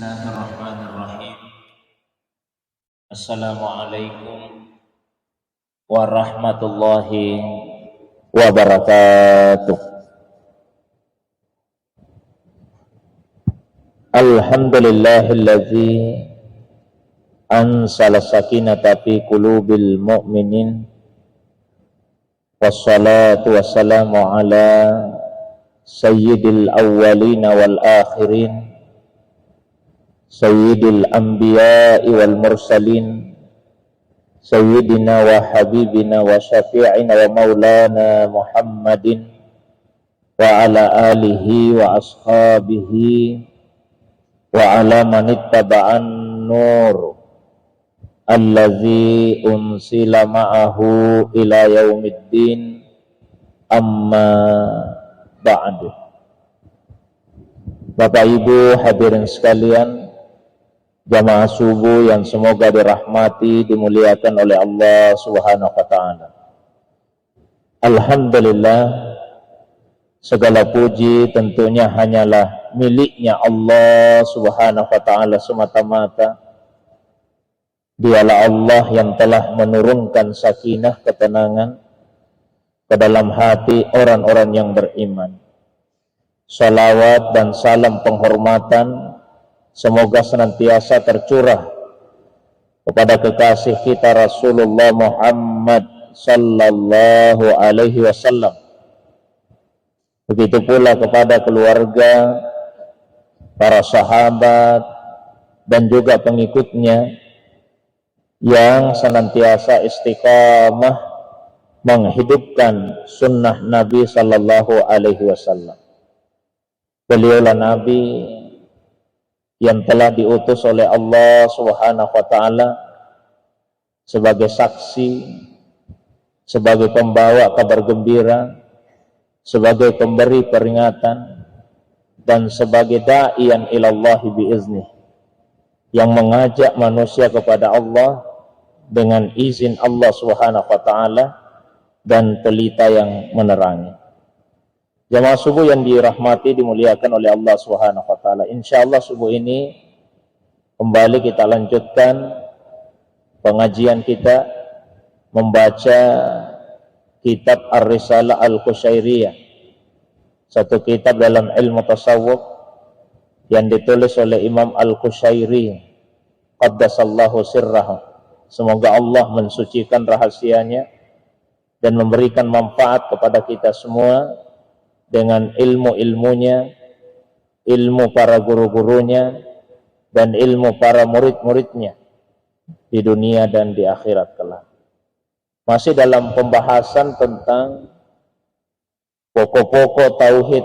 Bismillahirrahmanirrahim. Assalamualaikum warahmatullahi wabarakatuh. Alhamdulillahilladzi anzala sakinata fi qulubil mu'minin. Wassalatu wassalamu ala sayyidil awwalina wal akhirin, sayyidil anbiya'i wal mursalin, sayyidina wa habibina wa syafi'ina wa maulana Muhammadin wa ala alihi wa ashabihi wa ala manittaba'an nur allazi unsila ma'ahu ila yaumiddin, amma ba'du. Bapak Ibu hadirin sekalian, jamaah subuh yang semoga dirahmati, dimuliakan oleh Allah Subhanahu wa taala. Alhamdulillah, segala puji tentunya hanyalah miliknya Allah Subhanahu wa taala semata-mata. Dialah Allah yang telah menurunkan sakinah, ketenangan ke dalam hati orang-orang yang beriman. Salawat dan salam penghormatan semoga senantiasa tercurah kepada kekasih kita Rasulullah Muhammad sallallahu alaihi wasallam. Begitu pula kepada keluarga, para sahabat dan juga pengikutnya yang senantiasa istiqamah menghidupkan sunnah Nabi sallallahu alaihi wasallam. Beliaulah Nabi yang telah diutus oleh Allah Subhanahu wa taala sebagai saksi, sebagai pembawa kabar gembira, sebagai pemberi peringatan, dan sebagai da'iyan ilallahi biiznih, yang mengajak manusia kepada Allah dengan izin Allah Subhanahu wa taala dan pelita yang menerangi. Jamaah subuh yang dirahmati, dimuliakan oleh Allah Subhanahu wa taala. Insyaallah subuh ini kembali kita lanjutkan pengajian kita membaca kitab Ar-Risalah Al-Qushairiyah, satu kitab dalam ilmu tasawuf yang ditulis oleh Imam Al-Qushairi qaddasallahu sirrahu. Semoga Allah mensucikan rahasianya dan memberikan manfaat kepada kita semua dengan ilmu-ilmunya, ilmu para guru-gurunya, dan ilmu para murid-muridnya di dunia dan di akhirat kelak. Masih dalam pembahasan tentang pokok-pokok tauhid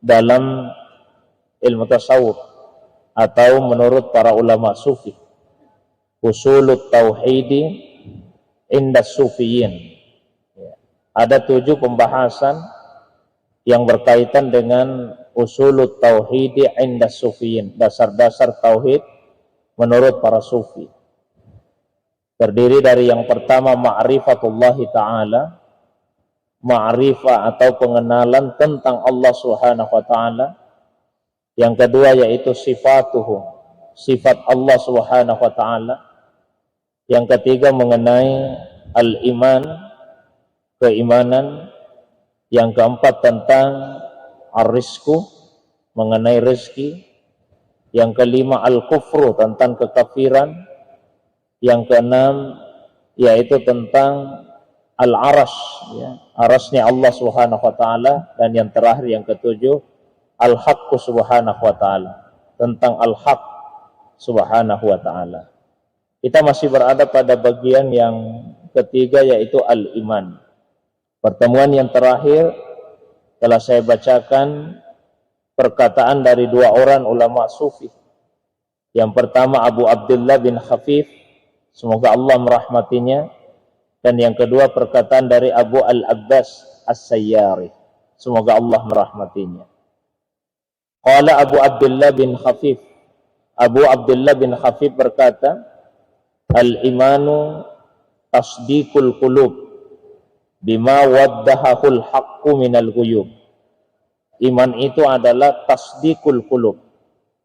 dalam ilmu tasawuf, atau menurut para ulama sufi, usulut tauhidi inda sufiyin. Ada 7 pembahasan yang berkaitan dengan usulut tauhidi inda sufiyin, dasar-dasar tauhid menurut para sufi. Terdiri dari yang pertama ma'rifatullahi ta'ala, ma'rifah atau pengenalan tentang Allah Subhanahu wa taala. Yang kedua yaitu sifatuhu, sifat Allah Subhanahu wa taala. Yang ketiga mengenai al-iman, keimanan. Yang keempat tentang ar-rizku, mengenai rezeki. Yang kelima al-kufru, tentang kekafiran. Yang keenam yaitu tentang al-arash, ya, arasnya Allah Subhanahu wa taala. Dan yang terakhir yang ketujuh al-haqqu subhanahu wa ta'ala, tentang al-haq subhanahu wa ta'ala. Kita masih berada pada bagian yang ketiga yaitu al-iman. Pertemuan yang terakhir telah saya bacakan perkataan dari 2 orang ulama sufi. Yang pertama Abu Abdullah bin Khafif, semoga Allah merahmatinya. Dan yang kedua perkataan dari Abu Al-Abbas As-Sayyari, semoga Allah merahmatinya. Qala Abu Abdullah bin Khafif, Abu Abdullah bin Khafif berkata, al-imanu tasdiqul qulub bima waddahahul haqqu minal ghuyub. Iman itu adalah tasdiqul qulub,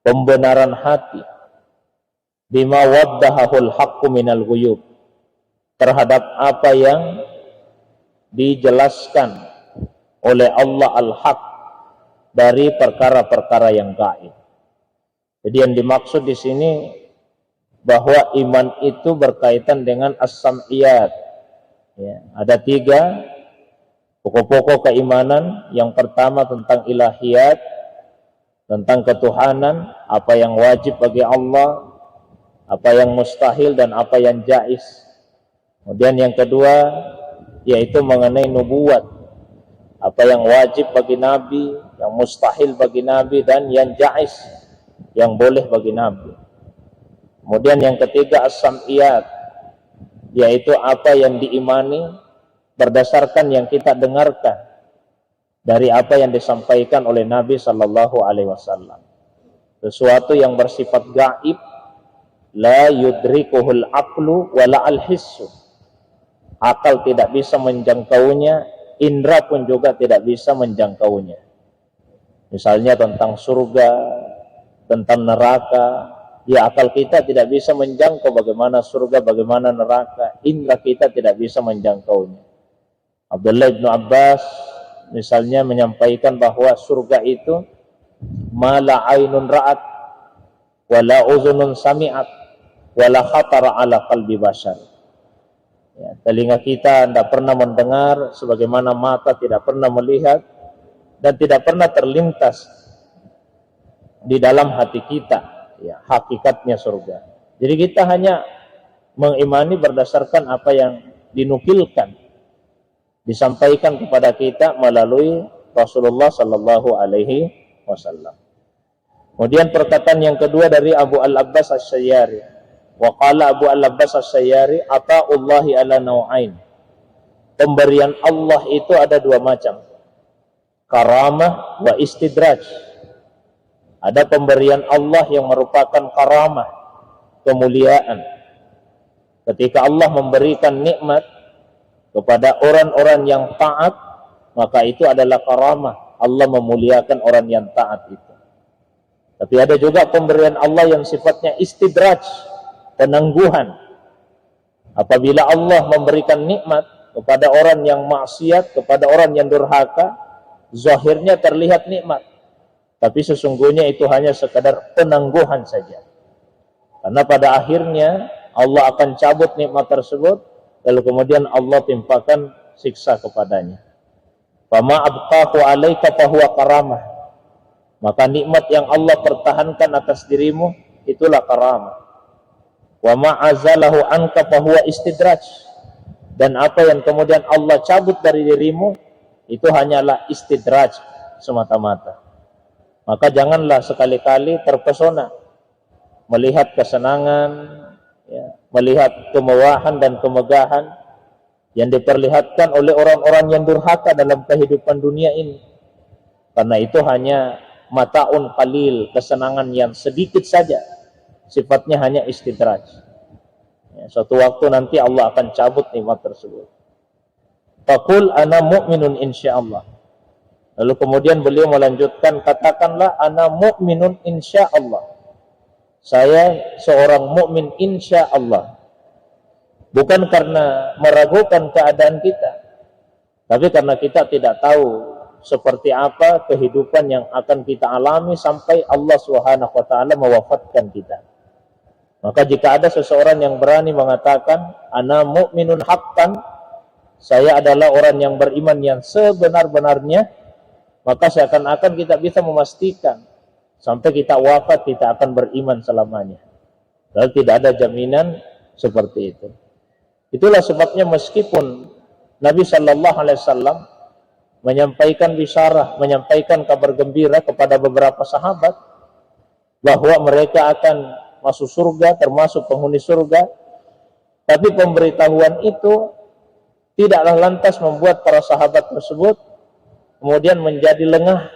pembenaran hati, bima waddahahul haqqu minal ghuyub, terhadap apa yang dijelaskan oleh Allah al-haq dari perkara-perkara yang gaib. Jadi yang dimaksud di sini bahwa iman itu berkaitan dengan as-sam'iyat. Ya, ada 3 pokok-pokok keimanan. Yang pertama tentang ilahiyat, tentang ketuhanan, apa yang wajib bagi Allah, apa yang mustahil dan apa yang jaiz. Kemudian yang kedua yaitu mengenai nubuat, apa yang wajib bagi nabi, yang mustahil bagi nabi, dan yang jaiz, yang boleh bagi nabi. Kemudian yang ketiga as-sam'iyat, yaitu apa yang diimani berdasarkan yang kita dengarkan dari apa yang disampaikan oleh Nabi sallallahu alaihi wasallam. Sesuatu yang bersifat gaib, la yudrikuhul aqlu wala al-hissu. Akal tidak bisa menjangkaunya, indera pun juga tidak bisa menjangkaunya. Misalnya tentang surga, tentang neraka, ya akal kita tidak bisa menjangkau bagaimana surga, bagaimana neraka, indera kita tidak bisa menjangkaunya. Abdullah bin Abbas misalnya menyampaikan bahwa surga itu mala ainun ra'at wala uzunun sami'at wala khatara ala qalbi bashar. Ya, telinga kita tidak pernah mendengar, sebagaimana mata tidak pernah melihat, dan tidak pernah terlintas di dalam hati kita, ya, hakikatnya surga. Jadi kita hanya mengimani berdasarkan apa yang dinukilkan, disampaikan kepada kita melalui Rasulullah sallallahu alaihi wasallam. Kemudian perkataan yang kedua dari Abu Al-Abbas Asy-Syairri, wa qala Abu Al-Abbas Asy-Syairri, ata'ullahi ala nau'ain. Pemberian Allah itu ada 2 macam, karamah wa istidraj. Ada pemberian Allah yang merupakan karamah, kemuliaan. Ketika Allah memberikan nikmat kepada orang-orang yang taat, maka itu adalah karamah. Allah memuliakan orang yang taat itu. Tapi ada juga pemberian Allah yang sifatnya istidraj, penangguhan. Apabila Allah memberikan nikmat kepada orang yang maksiat, kepada orang yang durhaka, zahirnya terlihat nikmat, tapi sesungguhnya itu hanya sekadar penangguhan saja. Karena pada akhirnya Allah akan cabut nikmat tersebut, lalu kemudian Allah timpakan siksa kepadanya. Fama abqahu alaika fahuwa karamah. Maka nikmat yang Allah pertahankan atas dirimu, itulah karamah. Wa ma'azalahu anka fahuwa istidraj. Dan apa yang kemudian Allah cabut dari dirimu, itu hanyalah istidraj semata-mata. Maka janganlah sekali-kali terpesona melihat kesenangan, ya, melihat kemewahan dan kemegahan yang diperlihatkan oleh orang-orang yang durhaka dalam kehidupan dunia ini. Karena itu hanya mata'un qalil, kesenangan yang sedikit saja, sifatnya hanya istidraj. Ya, suatu waktu nanti Allah akan cabut nikmat tersebut. Faqul ana mu'minun insyaallah. Lalu kemudian beliau melanjutkan, katakanlah ana mu'minun insyaallah. Saya seorang mukmin insyaallah. Bukan karena meragukan keadaan kita, tapi karena kita tidak tahu seperti apa kehidupan yang akan kita alami sampai Allah Subhanahu wa taala mewafatkan kita. Maka jika ada seseorang yang berani mengatakan ana mu'minun haqqan, saya adalah orang yang beriman yang sebenar-benarnya, maka seakan-akan kita bisa memastikan sampai kita wafat kita akan beriman selamanya. Lalu tidak ada jaminan seperti itu. Itulah sebabnya meskipun Nabi sallallahu alaihi wasallam menyampaikan bisyarah, menyampaikan kabar gembira kepada beberapa sahabat bahwa mereka akan masuk surga, termasuk penghuni surga, tapi pemberitahuan itu tidaklah lantas membuat para sahabat tersebut kemudian menjadi lengah,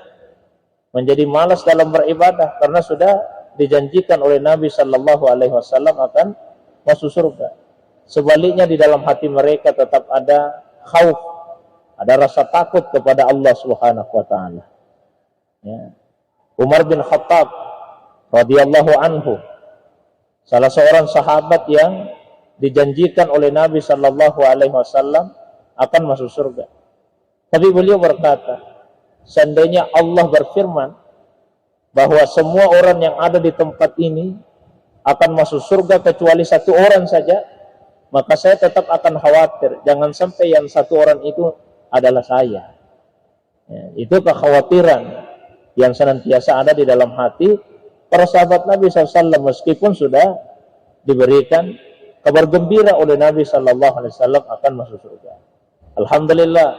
menjadi malas dalam beribadah, karena sudah dijanjikan oleh Nabi sallallahu alaihi wasallam akan masuk surga. Sebaliknya di dalam hati mereka tetap ada khauf, ada rasa takut kepada Allah Subhanahu wa taala. Ya. Umar bin Khattab radhiyallahu anhu, salah seorang sahabat yang dijanjikan oleh Nabi sallallahu alaihi wasallam akan masuk surga. Tapi beliau berkata, seandainya Allah berfirman bahwa semua orang yang ada di tempat ini akan masuk surga kecuali satu orang saja, maka saya tetap akan khawatir jangan sampai yang satu orang itu adalah saya. Ya, itu kekhawatiran yang senantiasa ada di dalam hati para sahabat Nabi SAW, meskipun sudah diberikan kabar gembira oleh Nabi SAW akan masuk surga. Alhamdulillah,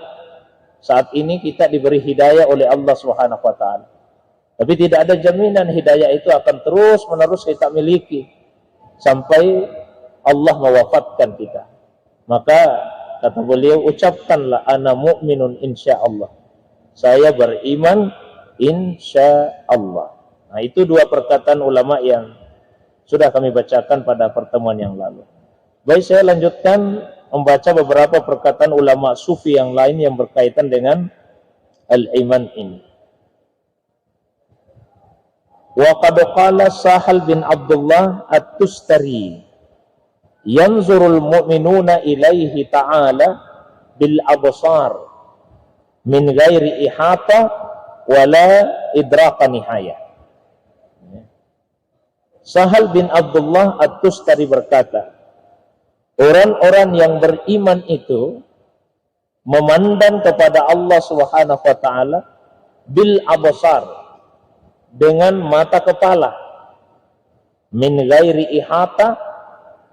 saat ini kita diberi hidayah oleh Allah Subhanahu wa taala. Tapi tidak ada jaminan hidayah itu akan terus menerus kita miliki sampai Allah mewafatkan kita. Maka kata beliau, ucapkanlah ana mu'minun insyaallah. Saya beriman insyaallah. Nah, itu dua perkataan ulama yang sudah kami bacakan pada pertemuan yang lalu. Baik, saya lanjutkan membaca beberapa perkataan ulama sufi yang lain yang berkaitan dengan al-iman ini. Wa qad qala Sahal bin Abdullah At-Tustari, yanzurul mu'minuna ilaihi ta'ala bil absar min ghairi ihata wala idraka nihaya. Sahal bin Abdullah At-Tustari berkata, orang-orang yang beriman itu memandang kepada Allah Subhanahu wa taala bil absar, dengan mata kepala, min ghairi ihata,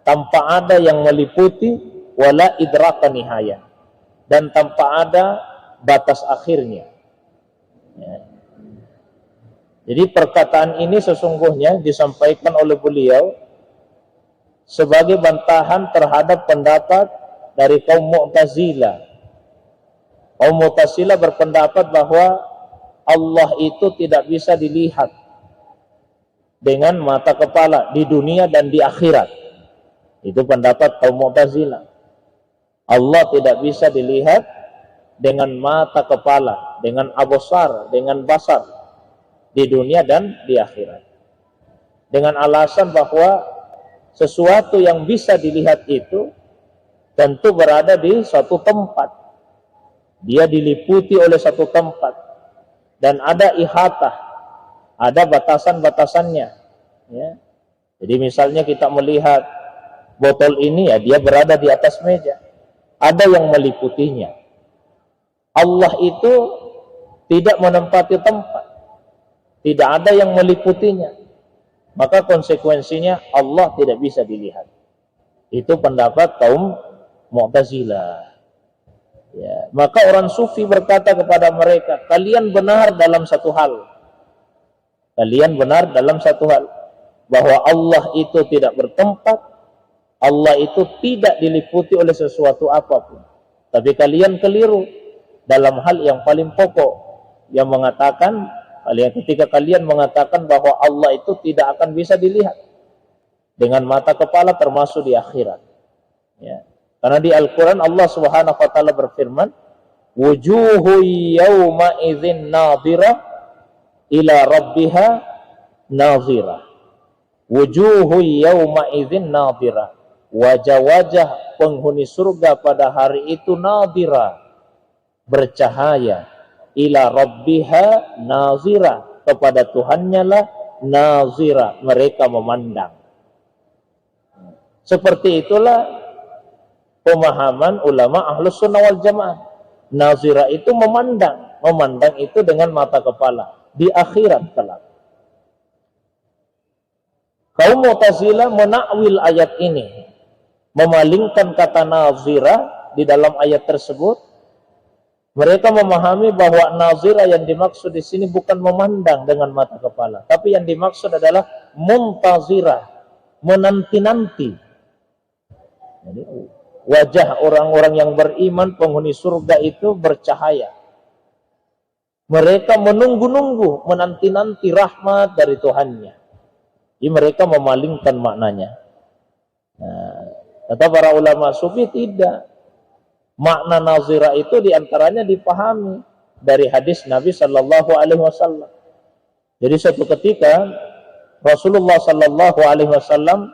tanpa ada yang meliputi, wala idraka nihaya, dan tanpa ada batas akhirnya. Ya. Jadi perkataan ini sesungguhnya disampaikan oleh beliau sebagai bantahan terhadap pendapat dari kaum Mu'tazilah. Kaum Mu'tazilah berpendapat bahwa Allah itu tidak bisa dilihat dengan mata kepala di dunia dan di akhirat. Itu pendapat kaum Mu'tazilah. Allah tidak bisa dilihat dengan mata kepala, dengan absar, dengan basar di dunia dan di akhirat. Dengan alasan bahwa sesuatu yang bisa dilihat itu tentu berada di suatu tempat. Dia diliputi oleh satu tempat. Dan ada ihatah, ada batasan-batasannya. Ya. Jadi misalnya kita melihat botol ini, ya dia berada di atas meja. Ada yang meliputinya. Allah itu tidak menempati tempat. Tidak ada yang meliputinya. Maka konsekuensinya Allah tidak bisa dilihat. Itu pendapat kaum Mu'tazilah. Ya, maka orang sufi berkata kepada mereka, kalian benar dalam satu hal. Kalian benar dalam satu hal, bahwa Allah itu tidak bertempat, Allah itu tidak diliputi oleh sesuatu apapun. Tapi kalian keliru dalam hal yang paling pokok, yang mengatakan, ketika kalian mengatakan bahwa Allah itu tidak akan bisa dilihat dengan mata kepala termasuk di akhirat. Ya. Karena di Al-Quran Allah Subhanahu wa ta'ala berfirman, wujuhu yawma idzin nadhira ila rabbiha nadhira. Wujuhu yawma idzin nadhira. Wajah-wajah penghuni surga pada hari itu nadhira, bercahaya. Ila rabbiha nadhira, kepada Tuhannya lah nadhira, mereka memandang. Seperti itulah pemahaman ulama Ahlus Sunnah wal Jamaah. Nazira itu memandang itu dengan mata kepala di akhirat kelak. Kaum Mu'tazilah menakwil ayat ini, memalingkan kata nazira di dalam ayat tersebut. Mereka memahami bahwa nazira yang dimaksud di sini bukan memandang dengan mata kepala, tapi yang dimaksud adalah muntazira, menanti-nanti. Jadi wajah orang-orang yang beriman penghuni surga itu bercahaya. Mereka menunggu-nunggu, menanti-nanti rahmat dari Tuhannya. Jadi mereka memalingkan maknanya. Nah, kata para ulama sufi tidak. Makna nazira itu diantaranya dipahami dari hadis Nabi Sallallahu Alaihi Wasallam. Jadi suatu ketika Rasulullah sallallahu alaihi wasallam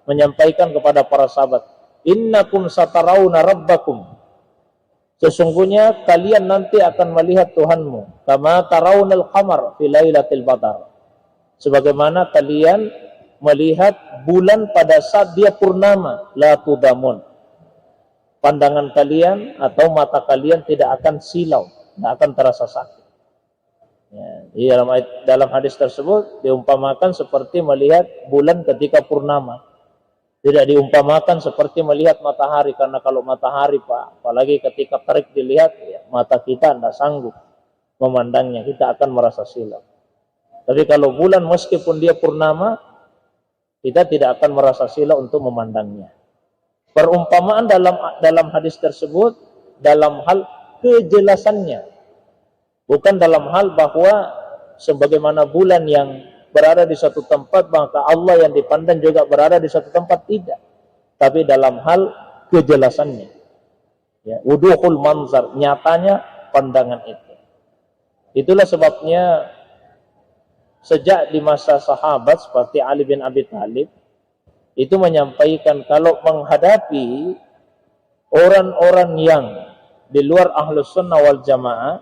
menyampaikan kepada para sahabat, "Innakum satarawna rabbakum." Sesungguhnya kalian nanti akan melihat Tuhanmu, kama tarawnal qamar fi lailatul badar. Sebagaimana kalian melihat bulan pada saat dia purnama, la tudamun. Pandangan kalian atau mata kalian tidak akan silau, tidak akan terasa sakit. Ya, dalam hadis tersebut diumpamakan seperti melihat bulan ketika purnama. Tidak diumpamakan seperti melihat matahari, karena kalau matahari Pak, apalagi ketika terik dilihat, ya, mata kita tidak sanggup memandangnya, kita akan merasa silau. Tapi kalau bulan meskipun dia purnama, kita tidak akan merasa silau untuk memandangnya. Perumpamaan dalam hadis tersebut dalam hal kejelasannya, bukan dalam hal bahwa sebagaimana bulan yang berada di suatu tempat, maka Allah yang dipandang juga berada di suatu tempat, tidak. Tapi dalam hal kejelasannya. Ya, wuduhul manzar, nyatanya pandangan itu. Itulah sebabnya sejak di masa sahabat seperti Ali bin Abi Thalib itu menyampaikan kalau menghadapi orang-orang yang di luar Ahlus Sunnah wal Jamaah,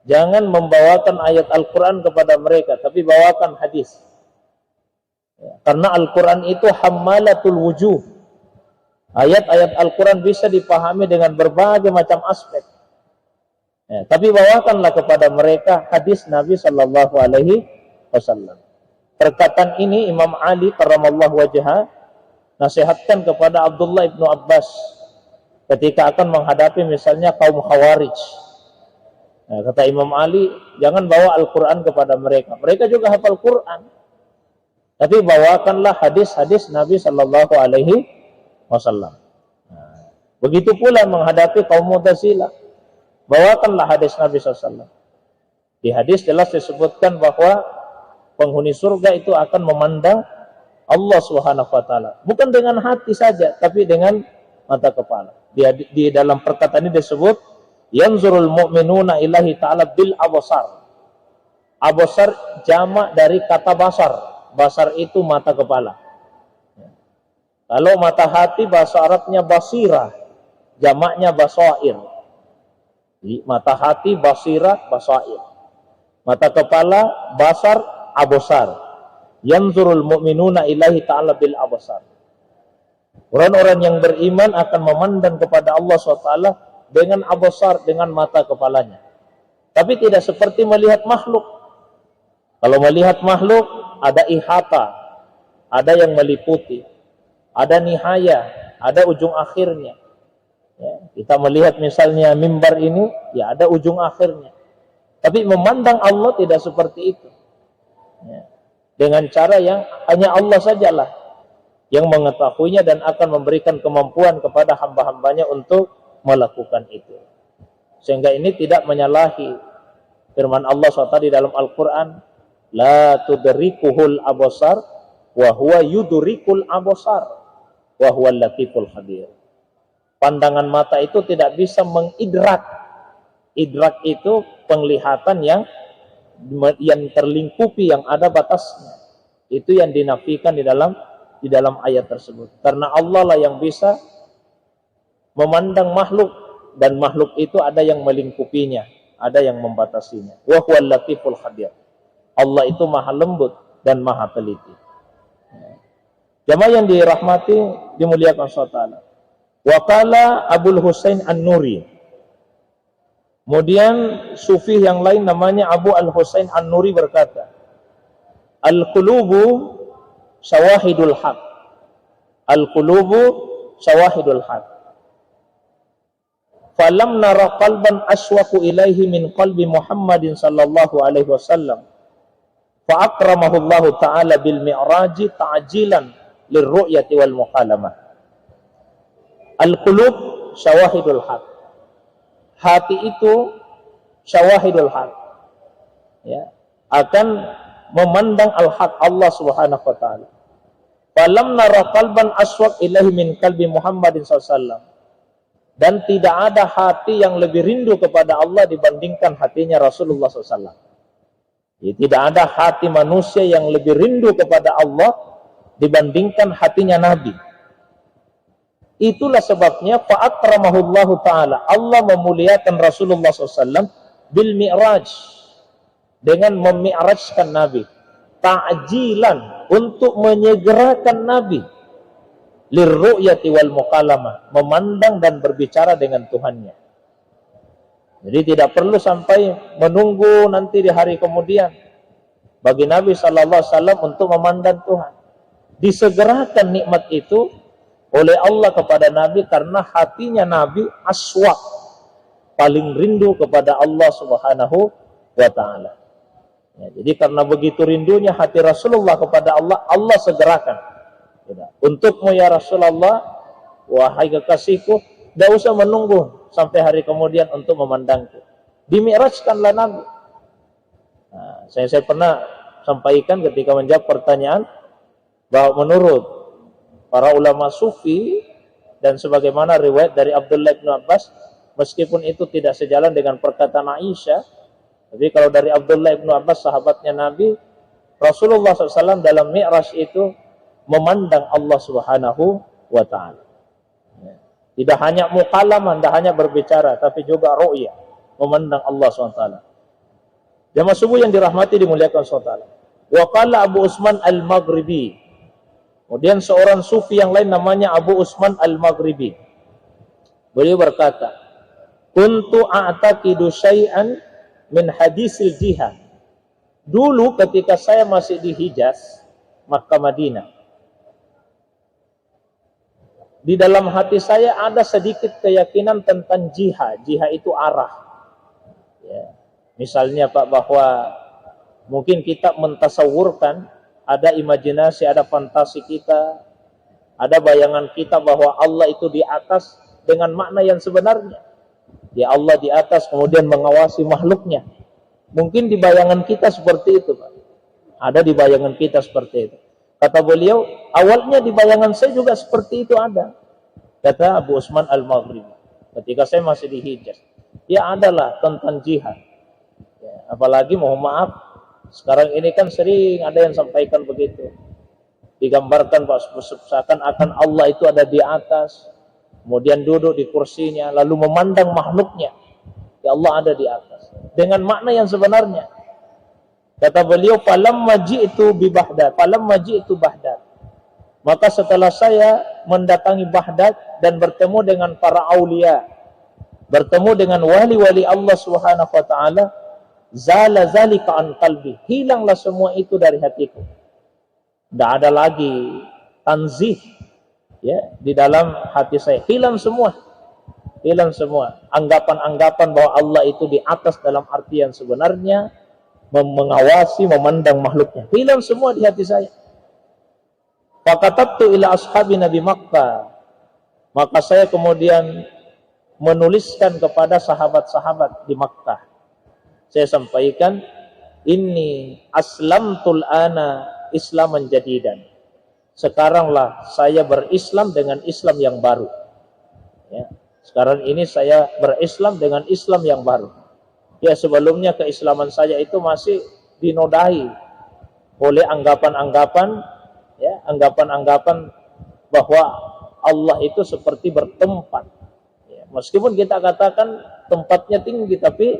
jangan membawakan ayat Al-Quran kepada mereka, tapi bawakan hadis. Ya, karena Al-Quran itu hammalatul wujuh. Ayat-ayat Al-Quran bisa dipahami dengan berbagai macam aspek. Ya, tapi bawakanlah kepada mereka hadis Nabi Sallallahu Alaihi Wasallam. Perkataan ini Imam Ali karramallahu wajhah nasihatkan kepada Abdullah ibnu Abbas ketika akan menghadapi misalnya kaum Khawarij. Nah, kata Imam Ali, jangan bawa Al-Quran kepada mereka. Mereka juga hafal Quran. Tapi bawakanlah hadis-hadis Nabi Sallallahu Alaihi Wasallam. Nah, begitu pula menghadapi kaum Mu'tazilah. Bawakanlah hadis Nabi SAW. Di hadis jelas disebutkan bahwa penghuni surga itu akan memandang Allah Subhanahu wa taala. Bukan dengan hati saja, tapi dengan mata kepala. Di dalam perkataan ini disebut yanzurul mu'minuna ilahi ta'ala bil absar. Absar jamak dari kata basar. Basar itu mata kepala. Kalau mata hati bahasa Arabnya basirah, jamaknya basair. Mata hati basirah, basair. Mata kepala basar, absar. Yanzurul mu'minuna ilahi ta'ala bil absar. Orang-orang yang beriman akan memandang kepada Allah SWT dengan absar, dengan mata kepalanya. Tapi tidak seperti melihat makhluk. Kalau melihat makhluk, ada ihata, ada yang meliputi, ada nihaya, ada ujung akhirnya. Ya, kita melihat misalnya mimbar ini, ya ada ujung akhirnya. Tapi memandang Allah tidak seperti itu. Ya, dengan cara yang hanya Allah sajalah yang mengetahuinya dan akan memberikan kemampuan kepada hamba-hambanya untuk melakukan itu. Sehingga ini tidak menyalahi firman Allah SWT di dalam Al-Quran, la tudrikuhul absar wa huwa yudrikul absar wa huwal latiful khabir. Pandangan mata itu tidak bisa mengidrak. Idrak itu penglihatan yang terlingkupi, yang ada batasnya. Itu yang dinafikan di dalam ayat tersebut. Karena Allah lah yang bisa memandang makhluk, dan makhluk itu ada yang melingkupinya, ada yang membatasinya. Wa huwal latiful khabir. Allah itu maha lembut dan maha teliti. Jamaah yang dirahmati, dimuliakan Allah. Wa qala Abul Husain An-Nuri. Kemudian sufi yang lain namanya Abu Al-Husain An-Nuri berkata, Al-qulubu syawahidul haq. Al-qulubu syawahidul haq. Falam nara qalban aswaqu ilaihi min qalbi Muhammadin sallallahu alaihi wasallam. Fa akramahu Allah Ta'ala bil mi'raji ta'jilan lirru'yati wal mukalamah. Al-qulub syawahidul haq. Hati itu syawahidul haq. Ya, akan memandang al-haq Allah Subhanahu wa taala. Falam nara qalban aswaq ilaihi min qalbi Muhammadin sallallahu alaihi wasallam. Dan tidak ada hati yang lebih rindu kepada Allah dibandingkan hatinya Rasulullah SAW. Ya, tidak ada hati manusia yang lebih rindu kepada Allah dibandingkan hatinya Nabi. Itulah sebabnya fa'akramahullahu ta'ala, Allah memuliakan Rasulullah SAW bil mi'raj, dengan memi'rajkan Nabi, ta'jilan, untuk menyegerakan Nabi, lirru'yati wal mukalamah, memandang dan berbicara dengan Tuhannya. Jadi tidak perlu sampai menunggu nanti di hari kemudian bagi Nabi SAW untuk memandang Tuhan. Disegerakan nikmat itu oleh Allah kepada Nabi karena hatinya Nabi aswaq, paling rindu kepada Allah Subhanahu wa ta'ala. Ya, jadi karena begitu rindunya hati Rasulullah kepada Allah, Allah segerakan. Untukmu ya Rasulullah, wahai kekasihku, tidak usah menunggu sampai hari kemudian untuk memandangku. Dimi'rajkanlah Nabi. Nah, saya pernah sampaikan ketika menjawab pertanyaan bahwa menurut para ulama sufi dan sebagaimana riwayat dari Abdullah bin Abbas, meskipun itu tidak sejalan dengan perkataan Aisyah, tapi kalau dari Abdullah bin Abbas, sahabatnya Nabi, Rasulullah SAW dalam Mi'raj itu memandang Allah Subhanahu wa ta'ala. Tidak hanya mukalamah, tidak hanya berbicara, tapi juga ru'yah, memandang Allah SWT. Jamaah subuh yang dirahmati dimuliakan SWT. Wa qala Abu Usman al-Maghribi. Kemudian seorang sufi yang lain namanya Abu Usman al-Maghribi. Beliau berkata, kuntu a'taqidu syai'an min hadisil jihad. Dulu ketika saya masih di Hijaz, Makkah Madinah, di dalam hati saya ada sedikit keyakinan tentang jihad. Jihad itu arah. Ya. Misalnya Pak, bahwa mungkin kita mentasawurkan, ada imajinasi, ada fantasi kita, ada bayangan kita bahwa Allah itu di atas dengan makna yang sebenarnya. Ya, Allah di atas kemudian mengawasi makhluknya. Mungkin di bayangan kita seperti itu Pak. Ada di bayangan kita seperti itu. Kata beliau, awalnya di bayangan saya juga seperti itu ada. Kata Abu Usman al-Maghribi, ketika saya masih di Hijaz. Ya adalah tentang jihad. Ya, apalagi mohon maaf, sekarang ini kan sering ada yang sampaikan begitu. Digambarkan Pak, seakan-akan Allah itu ada di atas, kemudian duduk di kursinya, lalu memandang makhluknya. Ya Allah ada di atas. Dengan makna yang sebenarnya. Kata beliau, falamma ji'tu bi Baghdad, falamma ji'tu Baghdad. Maka setelah saya mendatangi Baghdad dan bertemu dengan para aulia, bertemu dengan wali-wali Allah Subhanahu wa taala, zala zalika an qalbi, hilanglah semua itu dari hatiku. Tidak ada lagi tanzih ya di dalam hati saya, hilang semua. Hilang semua anggapan-anggapan bahwa Allah itu di atas dalam artian sebenarnya, mengawasi, memandang makhluknya. Hilang semua di hati saya. Fakatabtu ila ashabi Nabi Makkah. Maka saya kemudian menuliskan kepada sahabat-sahabat di Makkah. Saya sampaikan, inni aslamtul ana islaman jadidan. Sekaranglah saya berislam dengan Islam yang baru. Ya. Sekarang ini saya berislam dengan Islam yang baru. Ya, sebelumnya keislaman saya itu masih dinodai oleh anggapan-anggapan, ya, anggapan-anggapan bahwa Allah itu seperti bertempat. Ya, meskipun kita katakan tempatnya tinggi, tapi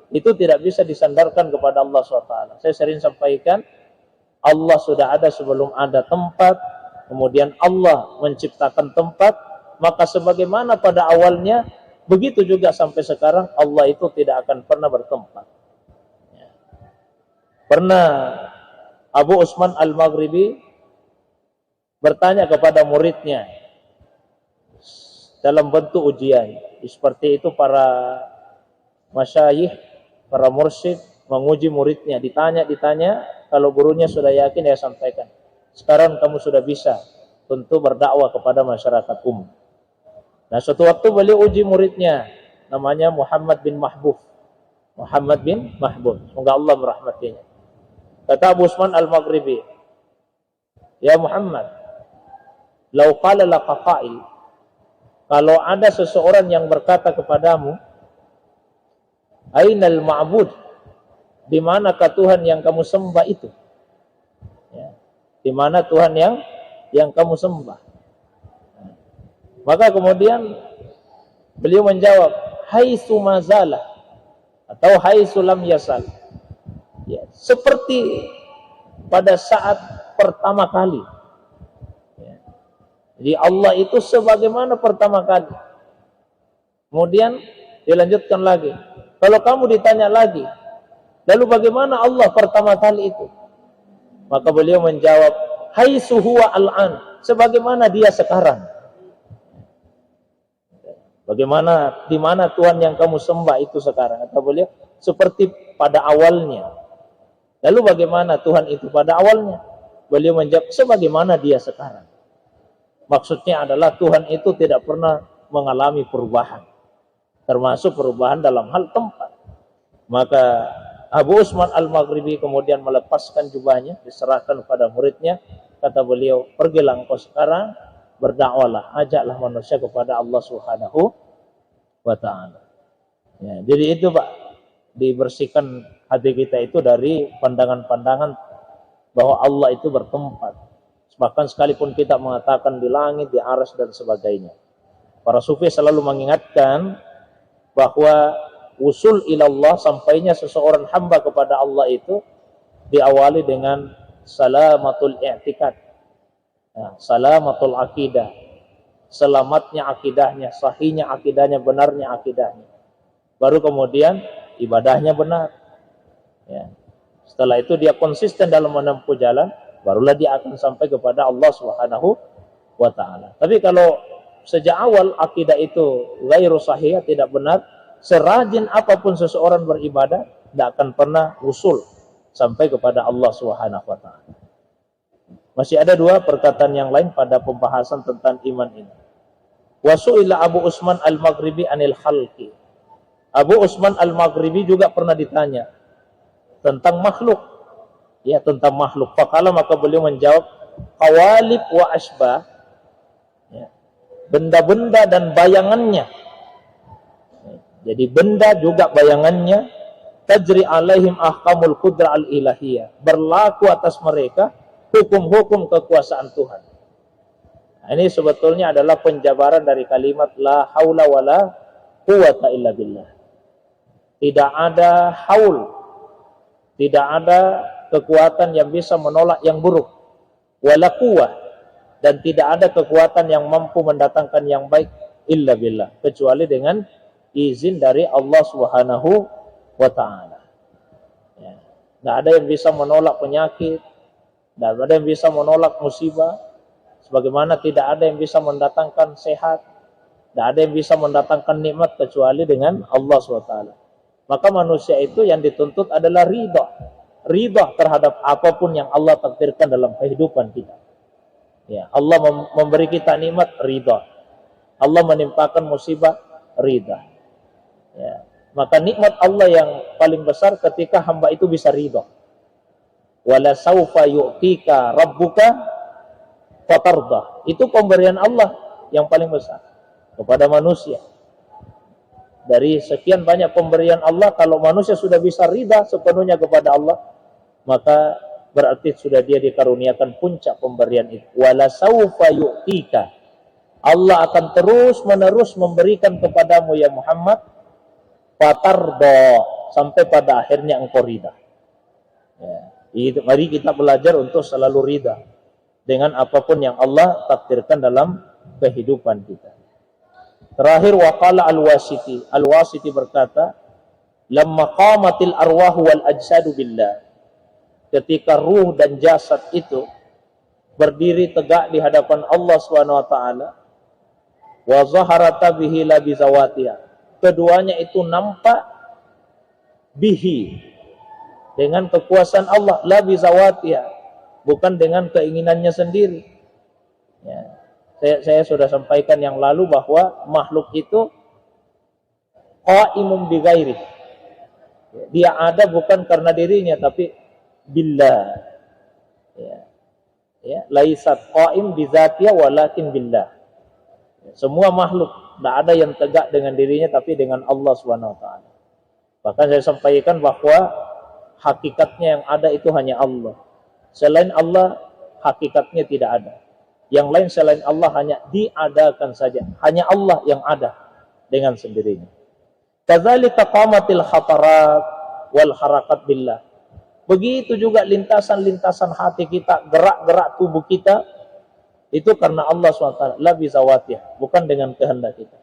itu tidak bisa disandarkan kepada Allah SWT. Saya sering sampaikan, Allah sudah ada sebelum ada tempat, kemudian Allah menciptakan tempat, maka sebagaimana pada awalnya, begitu juga sampai sekarang Allah itu tidak akan pernah bertempat. Ya. Pernah Abu Usman al-Maghribi bertanya kepada muridnya dalam bentuk ujian. Seperti itu para masyayikh, para mursyid menguji muridnya. Ditanya, kalau gurunya sudah yakin ya sampaikan. Sekarang kamu sudah bisa tentu berdakwah kepada masyarakat umum. Nah, suatu waktu beliau uji muridnya, namanya Muhammad bin Mahbub. Muhammad bin Mahbub, semoga Allah merahmatinya. Kata Abu Usman al-Maghribi, ya Muhammad, lau qala laka qail, kalau ada seseorang yang berkata kepadamu, ainal ma'bud, Di manakah Tuhan yang kamu sembah itu? Ya. Di mana Tuhan yang kamu sembah? Maka kemudian beliau menjawab, haitsu mazalah, atau haitsu lam yasal. Ya, seperti pada saat pertama kali. Ya. Jadi Allah itu sebagaimana pertama kali. Kemudian dilanjutkan lagi. Kalau kamu ditanya lagi, lalu bagaimana Allah pertama kali itu? Maka beliau menjawab, haitsu huwa al-an, sebagaimana dia sekarang. Bagaimana, di mana Tuhan yang kamu sembah itu sekarang? Kata beliau, seperti pada awalnya. Lalu bagaimana Tuhan itu pada awalnya? Beliau menjawab, sebagaimana dia sekarang. Maksudnya adalah Tuhan itu tidak pernah mengalami perubahan. Termasuk perubahan dalam hal tempat. Maka Abu Usman Al-Maghribi kemudian melepaskan jubahnya, diserahkan kepada muridnya. Kata beliau, pergilah engkau sekarang, berdakwalah, ajaklah manusia kepada Allah Subhanahu wa ta'ala. Ya, jadi itu Pak, dibersihkan hati kita itu dari pandangan-pandangan bahwa Allah itu bertempat. Bahkan sekalipun kita mengatakan di langit, di arsy dan sebagainya. Para sufi selalu mengingatkan bahwa usul ilallah, sampainya seseorang hamba kepada Allah itu diawali dengan salamatul i'tikad. Ya, salamatul akidah, selamatnya akidahnya, sahihnya akidahnya, benarnya akidahnya. Baru kemudian ibadahnya benar. Ya. Setelah itu dia konsisten dalam menempuh jalan, barulah dia akan sampai kepada Allah Subhanahu wa ta'ala. Tapi kalau sejak awal akidah itu ghairu sahih, tidak benar, serajin apapun seseorang beribadah, tidak akan pernah usul sampai kepada Allah Subhanahu wa ta'ala. Masih ada dua perkataan yang lain pada pembahasan tentang iman ini. Wasu'ila Abu Usman Al-Maghribi anil khalqi. Abu Usman Al-Maghribi juga pernah ditanya tentang makhluk. Ya, tentang makhluk. Faqala, maka beliau menjawab, qawalib wa asbah. Ya, benda-benda dan bayangannya. Jadi benda juga bayangannya, tajri alaihim ahkamul qudrah al-ilahiyah. Berlaku atas mereka hukum-hukum kekuasaan Tuhan. Nah, ini sebetulnya adalah penjabaran dari kalimat la haula wala quwata illa billah. Tidak ada haul, tidak ada kekuatan yang bisa menolak yang buruk, wala quwah, dan tidak ada kekuatan yang mampu mendatangkan yang baik illa billah, kecuali dengan izin dari Allah Subhanahu wa ta'ala. Ya. Tidak ada yang bisa menolak penyakit, tidak ada yang bisa menolak musibah, sebagaimana tidak ada yang bisa mendatangkan sehat, tidak ada yang bisa mendatangkan nikmat kecuali dengan Allah SWT. Maka manusia itu yang dituntut adalah ridha terhadap apapun yang Allah takdirkan dalam kehidupan kita. Ya, Allah memberi kita nikmat, ridha. Allah menimpakan musibah, ridha. Ya, maka nikmat Allah yang paling besar ketika hamba itu bisa ridha. Wala saufa yu'tika rabbuka fatardah. Itu pemberian Allah yang paling besar kepada manusia. Dari sekian banyak pemberian Allah, kalau manusia sudah bisa ridha sepenuhnya kepada Allah, maka berarti sudah dia dikaruniakan puncak pemberian itu. Wala saufa yu'tika. Allah akan terus menerus memberikan kepadamu ya Muhammad, fatardah, sampai pada akhirnya engkau ridha. Ya. Mari kita belajar untuk selalu ridha dengan apapun yang Allah takdirkan dalam kehidupan kita. Terakhir, waqala al-Wasiti. Al-Wasiti berkata, lamma qamatil arwahu wal ajsadu billah. Ketika ruh dan jasad itu berdiri tegak di hadapan Allah SWT, wa zaharata bihi la bizawatiha. Keduanya itu nampak bihi, dengan kekuasaan Allah, la bizawatiha, bukan dengan keinginannya sendiri. Ya. Saya sudah sampaikan yang lalu bahwa makhluk itu qaimun bi ghairi. Dia ada bukan karena dirinya, tapi billah. Ya. Ya, laisat qaim bi dzatiha walakin billah. Ya. Semua makhluk tidak ada yang tegak dengan dirinya, tapi dengan Allah Subhanahu wa taala. Bahkan saya sampaikan bahwa hakikatnya yang ada itu hanya Allah. Selain Allah, hakikatnya tidak ada. Yang lain selain Allah hanya diadakan saja. Hanya Allah yang ada dengan sendirinya. Kadzalika qamatil khatarat wal harakat billah. Begitu juga lintasan-lintasan hati kita, gerak-gerak tubuh kita, itu karena Allah SWT, la bizawatih, bukan dengan kehendak kita.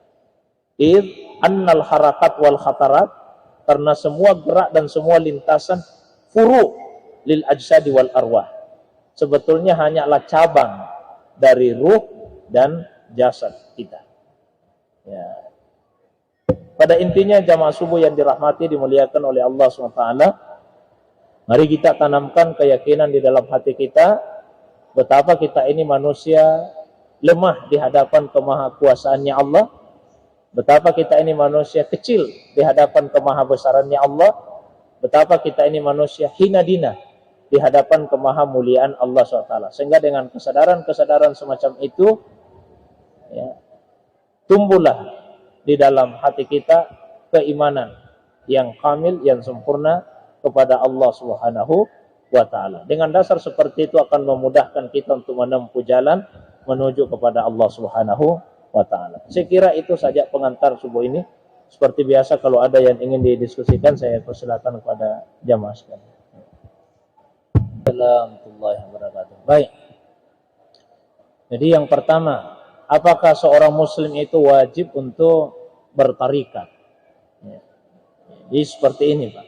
Annal harakat wal khatarat, karena semua gerak dan semua lintasan furu lil ajsadi wal arwah, sebetulnya hanyalah cabang dari ruh dan jasad kita. Ya. Pada intinya jamaah subuh yang dirahmati, dimuliakan oleh Allah SWT, mari kita tanamkan keyakinan di dalam hati kita betapa kita ini manusia lemah di hadapan kemahakuasaannya Allah, betapa kita ini manusia kecil di hadapan kemahabesarannya Allah, betapa kita ini manusia hina dina di hadapan kemahamuliaan Allah SWT. Sehingga dengan kesadaran-kesadaran semacam itu, ya, tumbuhlah di dalam hati kita keimanan yang kamil, yang sempurna kepada Allah Subhanahu wa Ta'ala. Dengan dasar seperti itu akan memudahkan kita untuk menempuh jalan menuju kepada Allah Subhanahu wa Ta'ala. Saya kira itu saja pengantar subuh ini. Seperti biasa, kalau ada yang ingin didiskusikan, saya persilakan kepada jamaah sekalian. Assalamualaikum warahmatullahi wabarakatuh. Baik. Jadi yang pertama, apakah seorang muslim itu wajib untuk bertarikat? Ya. Jadi seperti ini, Pak.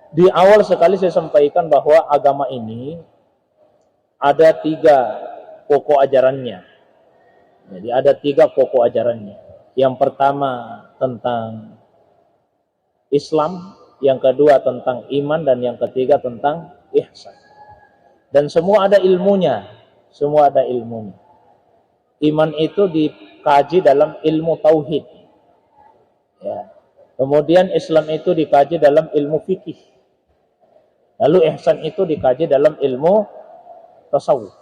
Di awal sekali saya sampaikan bahwa agama ini ada 3 pokok ajarannya. Jadi ada 3 pokok ajarannya. Yang pertama tentang Islam, yang kedua tentang iman, dan yang ketiga tentang ihsan. Dan semua ada ilmunya. Semua ada ilmunya. Iman itu dikaji dalam ilmu tauhid. Ya. Kemudian Islam itu dikaji dalam ilmu fikih. Lalu ihsan itu dikaji dalam ilmu tasawuf.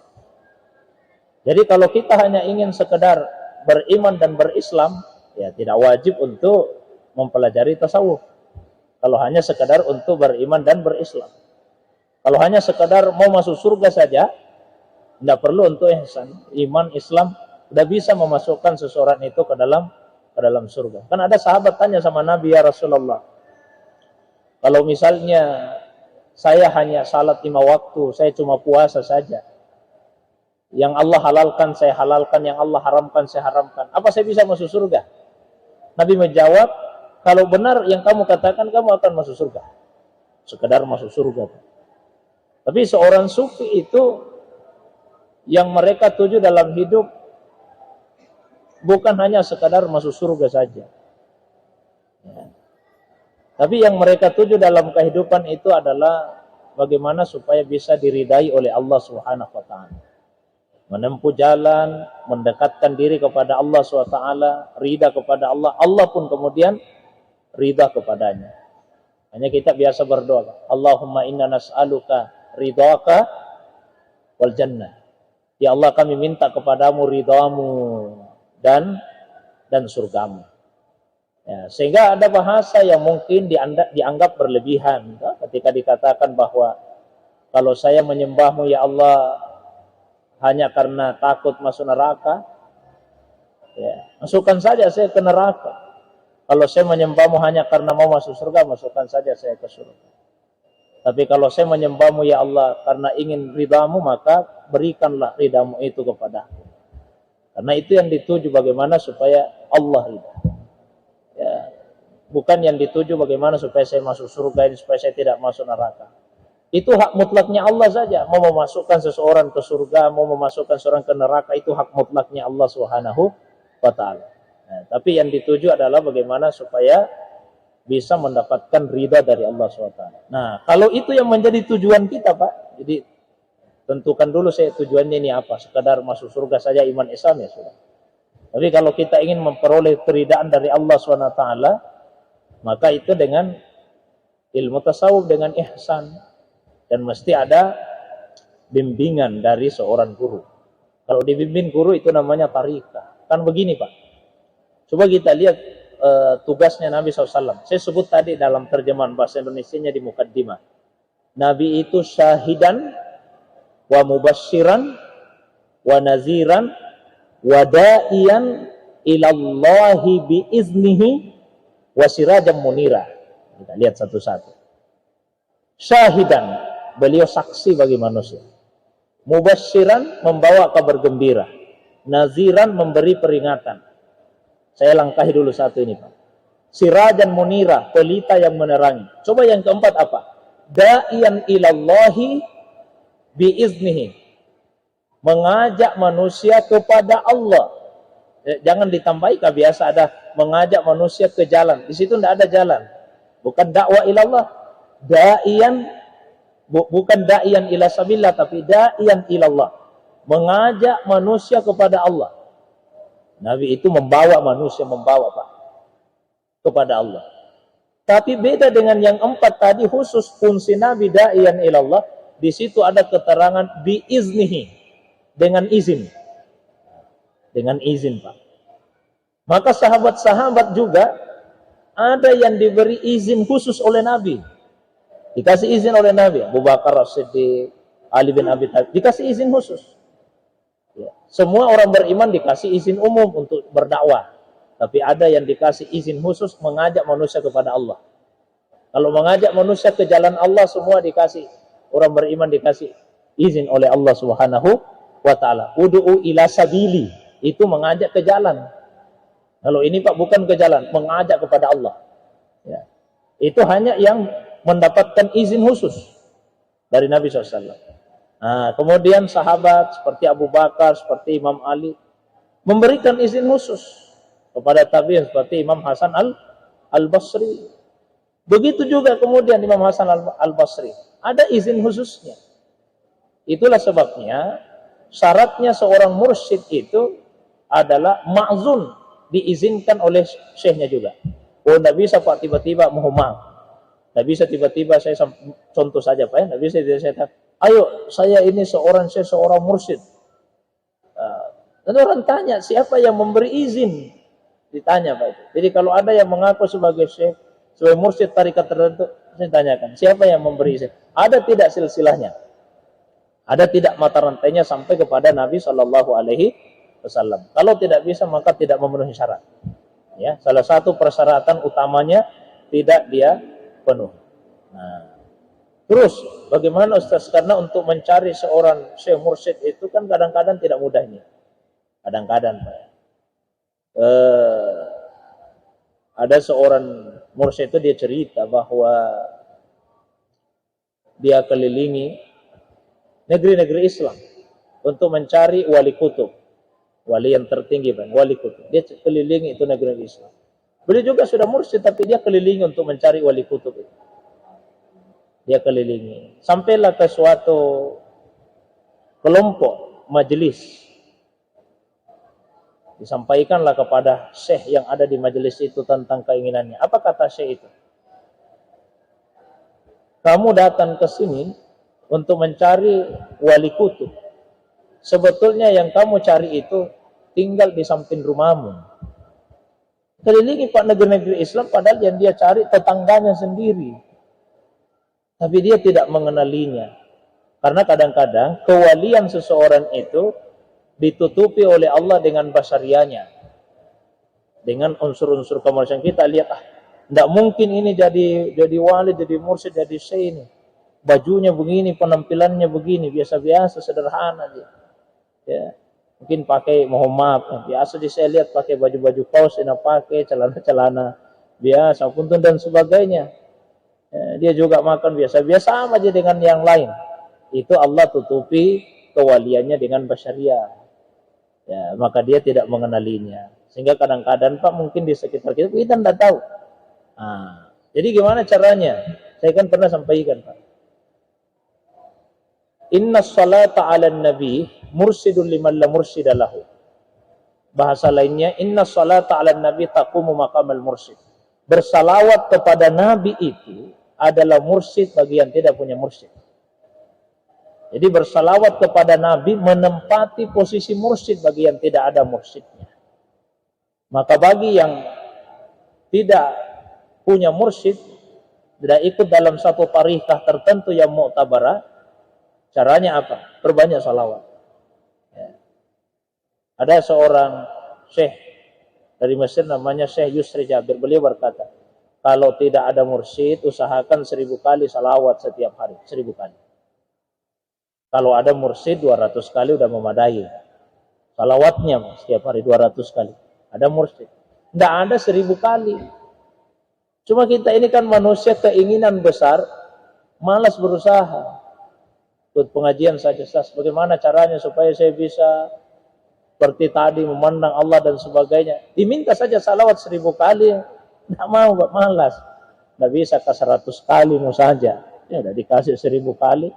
Jadi kalau kita hanya ingin sekedar beriman dan berislam, ya tidak wajib untuk mempelajari tasawuf. Kalau hanya sekedar untuk beriman dan berislam. Kalau hanya sekedar mau masuk surga saja, tidak perlu untuk ihsan. Iman, Islam sudah bisa memasukkan seseorang itu ke dalam surga. Kan ada sahabat tanya sama Nabi, ya Rasulullah, kalau misalnya saya hanya salat 5 waktu, saya cuma puasa saja, yang Allah halalkan saya halalkan, yang Allah haramkan saya haramkan, apa saya bisa masuk surga? Nabi menjawab, kalau benar yang kamu katakan, kamu akan masuk surga. Sekedar masuk surga. Tapi seorang sufi itu yang mereka tuju dalam hidup bukan hanya sekadar masuk surga saja. Ya. Tapi yang mereka tuju dalam kehidupan itu adalah bagaimana supaya bisa diridai oleh Allah Subhanahu wa Ta'ala. Menempuh jalan, mendekatkan diri kepada Allah Subhanahu wa Ta'ala, ridha kepada Allah, Allah pun kemudian ridha kepadanya. Hanya kita biasa berdoa, Allahumma inna nas'aluka ridhaka wal jannah. Ya Allah, kami minta kepadamu ridhamu dan surgamu. Ya, sehingga ada bahasa yang mungkin dianggap berlebihan ketika dikatakan bahwa kalau saya menyembahmu ya Allah hanya karena takut masuk neraka, ya, masukkan saja saya ke neraka. Kalau saya menyembahmu hanya karena mau masuk surga, masukkan saja saya ke surga. Tapi kalau saya menyembahmu ya Allah karena ingin ridhamu, maka berikanlah ridhamu itu kepadaku. Karena itu yang dituju, bagaimana supaya Allah ridha. Ya, bukan yang dituju bagaimana supaya saya masuk surga ini, supaya saya tidak masuk neraka. Itu hak mutlaknya Allah saja. Mau memasukkan seseorang ke surga, mau memasukkan seseorang ke neraka, itu hak mutlaknya Allah Subhanahu wa Ta'ala. Nah, tapi yang dituju adalah bagaimana supaya bisa mendapatkan ridha dari Allah SWT. Nah, kalau itu yang menjadi tujuan kita, Pak, jadi tentukan dulu saya tujuannya ini apa. Sekadar masuk surga saja, iman Islam, ya sudah. Tapi kalau kita ingin memperoleh keridaan dari Allah SWT, maka itu dengan ilmu tasawuf, dengan ihsan. Dan mesti ada bimbingan dari seorang guru. Kalau dibimbing guru itu namanya tariqah. Kan begini, Pak. Coba kita lihat tugasnya Nabi SAW. Saya sebut tadi dalam terjemahan bahasa Indonesianya di mukaddimah. Nabi itu syahidan wa mubasyiran wa naziran wa da'iyan ilallahi biiznihi wa sirajan munira. Kita lihat satu-satu. Syahidan, beliau saksi bagi manusia. Mubasyiran, membawa kabar gembira. Naziran, memberi peringatan. Saya langkahi dulu satu ini, Pak. Sirajan munira, pelita yang menerangi. Coba yang keempat apa? Da'iyan ilallahi biiznihi, mengajak manusia kepada Allah. Jangan ditambahi, biasa ada mengajak manusia ke jalan. Di situ tidak ada jalan. Bukan dakwah ilallah. Da'iyan, bukan da'iyan ila sabillah, tapi da'iyan ilallah, mengajak manusia kepada Allah. Nabi itu membawa manusia, membawa Pak, kepada Allah. Tapi beda dengan yang empat tadi, khusus fungsi Nabi da'iyan ilallah. Di situ ada keterangan biiznihi, dengan izin. Dengan izin, Pak. Maka sahabat-sahabat juga ada yang diberi izin khusus oleh Nabi. Dikasih izin oleh Nabi. Abu Bakar As-Siddiq, Ali bin Abi Thalib, dikasih izin khusus. Ya. Semua orang beriman dikasih izin umum untuk berdakwah. Tapi ada yang dikasih izin khusus mengajak manusia kepada Allah. Kalau mengajak manusia ke jalan Allah, semua dikasih. Orang beriman dikasih izin oleh Allah Subhanahu wa ta'ala. Ud'u ila sabili, itu mengajak ke jalan. Kalau ini Pak bukan ke jalan, mengajak kepada Allah. Ya. Itu hanya yang mendapatkan izin khusus dari Nabi SAW. Nah, kemudian sahabat seperti Abu Bakar, seperti Imam Ali memberikan izin khusus kepada tabi'in seperti Imam Hasan al-Basri. Begitu juga kemudian Imam Hasan al-Basri ada izin khususnya. Itulah sebabnya syaratnya seorang mursyid itu adalah ma'zun, diizinkan oleh syekhnya juga. Oh, tidak bisa Pak tiba-tiba, mohon maaf, tidak bisa tiba-tiba saya contoh saja Pak ya, tidak bisa saya ayo saya ini seorang mursyid. Dan orang tanya siapa yang memberi izin, ditanya Pak. Jadi kalau ada yang mengaku sebagai syekh, sebagai mursyid tarikat tertentu, saya tanyakan siapa yang memberi izin. Ada tidak silsilahnya? Ada tidak mata rantainya sampai kepada Nabi Shallallahu Alaihi Wasallam? Kalau tidak bisa maka tidak memenuhi syarat. Ya, salah satu persyaratan utamanya tidak dia penuh. Nah, terus bagaimana Ustaz? Karena untuk mencari seorang syekh mursyid itu kan kadang-kadang tidak mudah ini. Kadang-kadang Pak. Ada seorang mursyid itu dia cerita bahwa dia kelilingi negeri-negeri Islam untuk mencari wali kutub, wali yang tertinggi, Bang, wali kutub. Dia kelilingi itu negeri Islam. Beliau juga sudah mursyid, tapi dia kelilingi untuk mencari wali kutub itu. Dia kelilingi. Sampailah ke suatu kelompok majelis. Disampaikanlah kepada syekh yang ada di majelis itu tentang keinginannya. Apa kata syekh itu? Kamu datang ke sini untuk mencari wali kutub. Sebetulnya yang kamu cari itu tinggal di samping rumahmu. Kelilingi Pak negeri-negeri Islam, padahal yang dia cari tetangganya sendiri. Tapi dia tidak mengenalinya. Karena kadang-kadang kewalian seseorang itu ditutupi oleh Allah dengan basarianya. Dengan unsur-unsur kemanusiaan. Kita lihat, tidak mungkin ini jadi wali, jadi mursyid, jadi syekh ini. Bajunya begini, penampilannya begini, biasa-biasa, sederhana dia. Ya, mungkin pakai, mohon maaf, biasa saya lihat pakai baju-baju kaos, ini pakai celana-celana biasa, punten dan sebagainya. Ya, dia juga makan biasa-biasa aja dengan yang lain. Itu Allah tutupi kewaliannya dengan basyariah. Ya, maka dia tidak mengenalinya. Sehingga kadang-kadang Pak mungkin di sekitar kita tidak tahu. Nah, jadi gimana caranya? Saya kan pernah sampaikan Pak. Inna salata ala nabi mursidun liman la mursida lahu. Bahasa lainnya, inna salata ala nabi taqumu maqamal mursid. Bersalawat kepada nabi itu adalah mursyid bagi yang tidak punya mursyid. Jadi bersalawat kepada nabi menempati posisi mursyid bagi yang tidak ada mursyidnya. Maka bagi yang tidak punya mursyid, tidak ikut dalam satu tarikah tertentu yang mu'tabarah, caranya apa? Perbanyak salawat. Ya. Ada seorang syekh dari Mesir namanya Syekh Yusri Jabir. Beliau berkata, kalau tidak ada mursyid, usahakan 1000 kali salawat setiap hari. 1000 kali. Kalau ada mursyid, 200 kali udah memadai. Salawatnya setiap hari 200 kali. Ada mursyid. Tidak ada 1000 kali. Cuma kita ini kan manusia keinginan besar, malas berusaha. Ikut pengajian saja, bagaimana caranya supaya saya bisa seperti tadi memandang Allah dan sebagainya. Diminta saja salawat 1000 kali, tidak mau, malas. Tidak bisa ke 100 kali mau saja. Ya udah dikasih 1000 kali,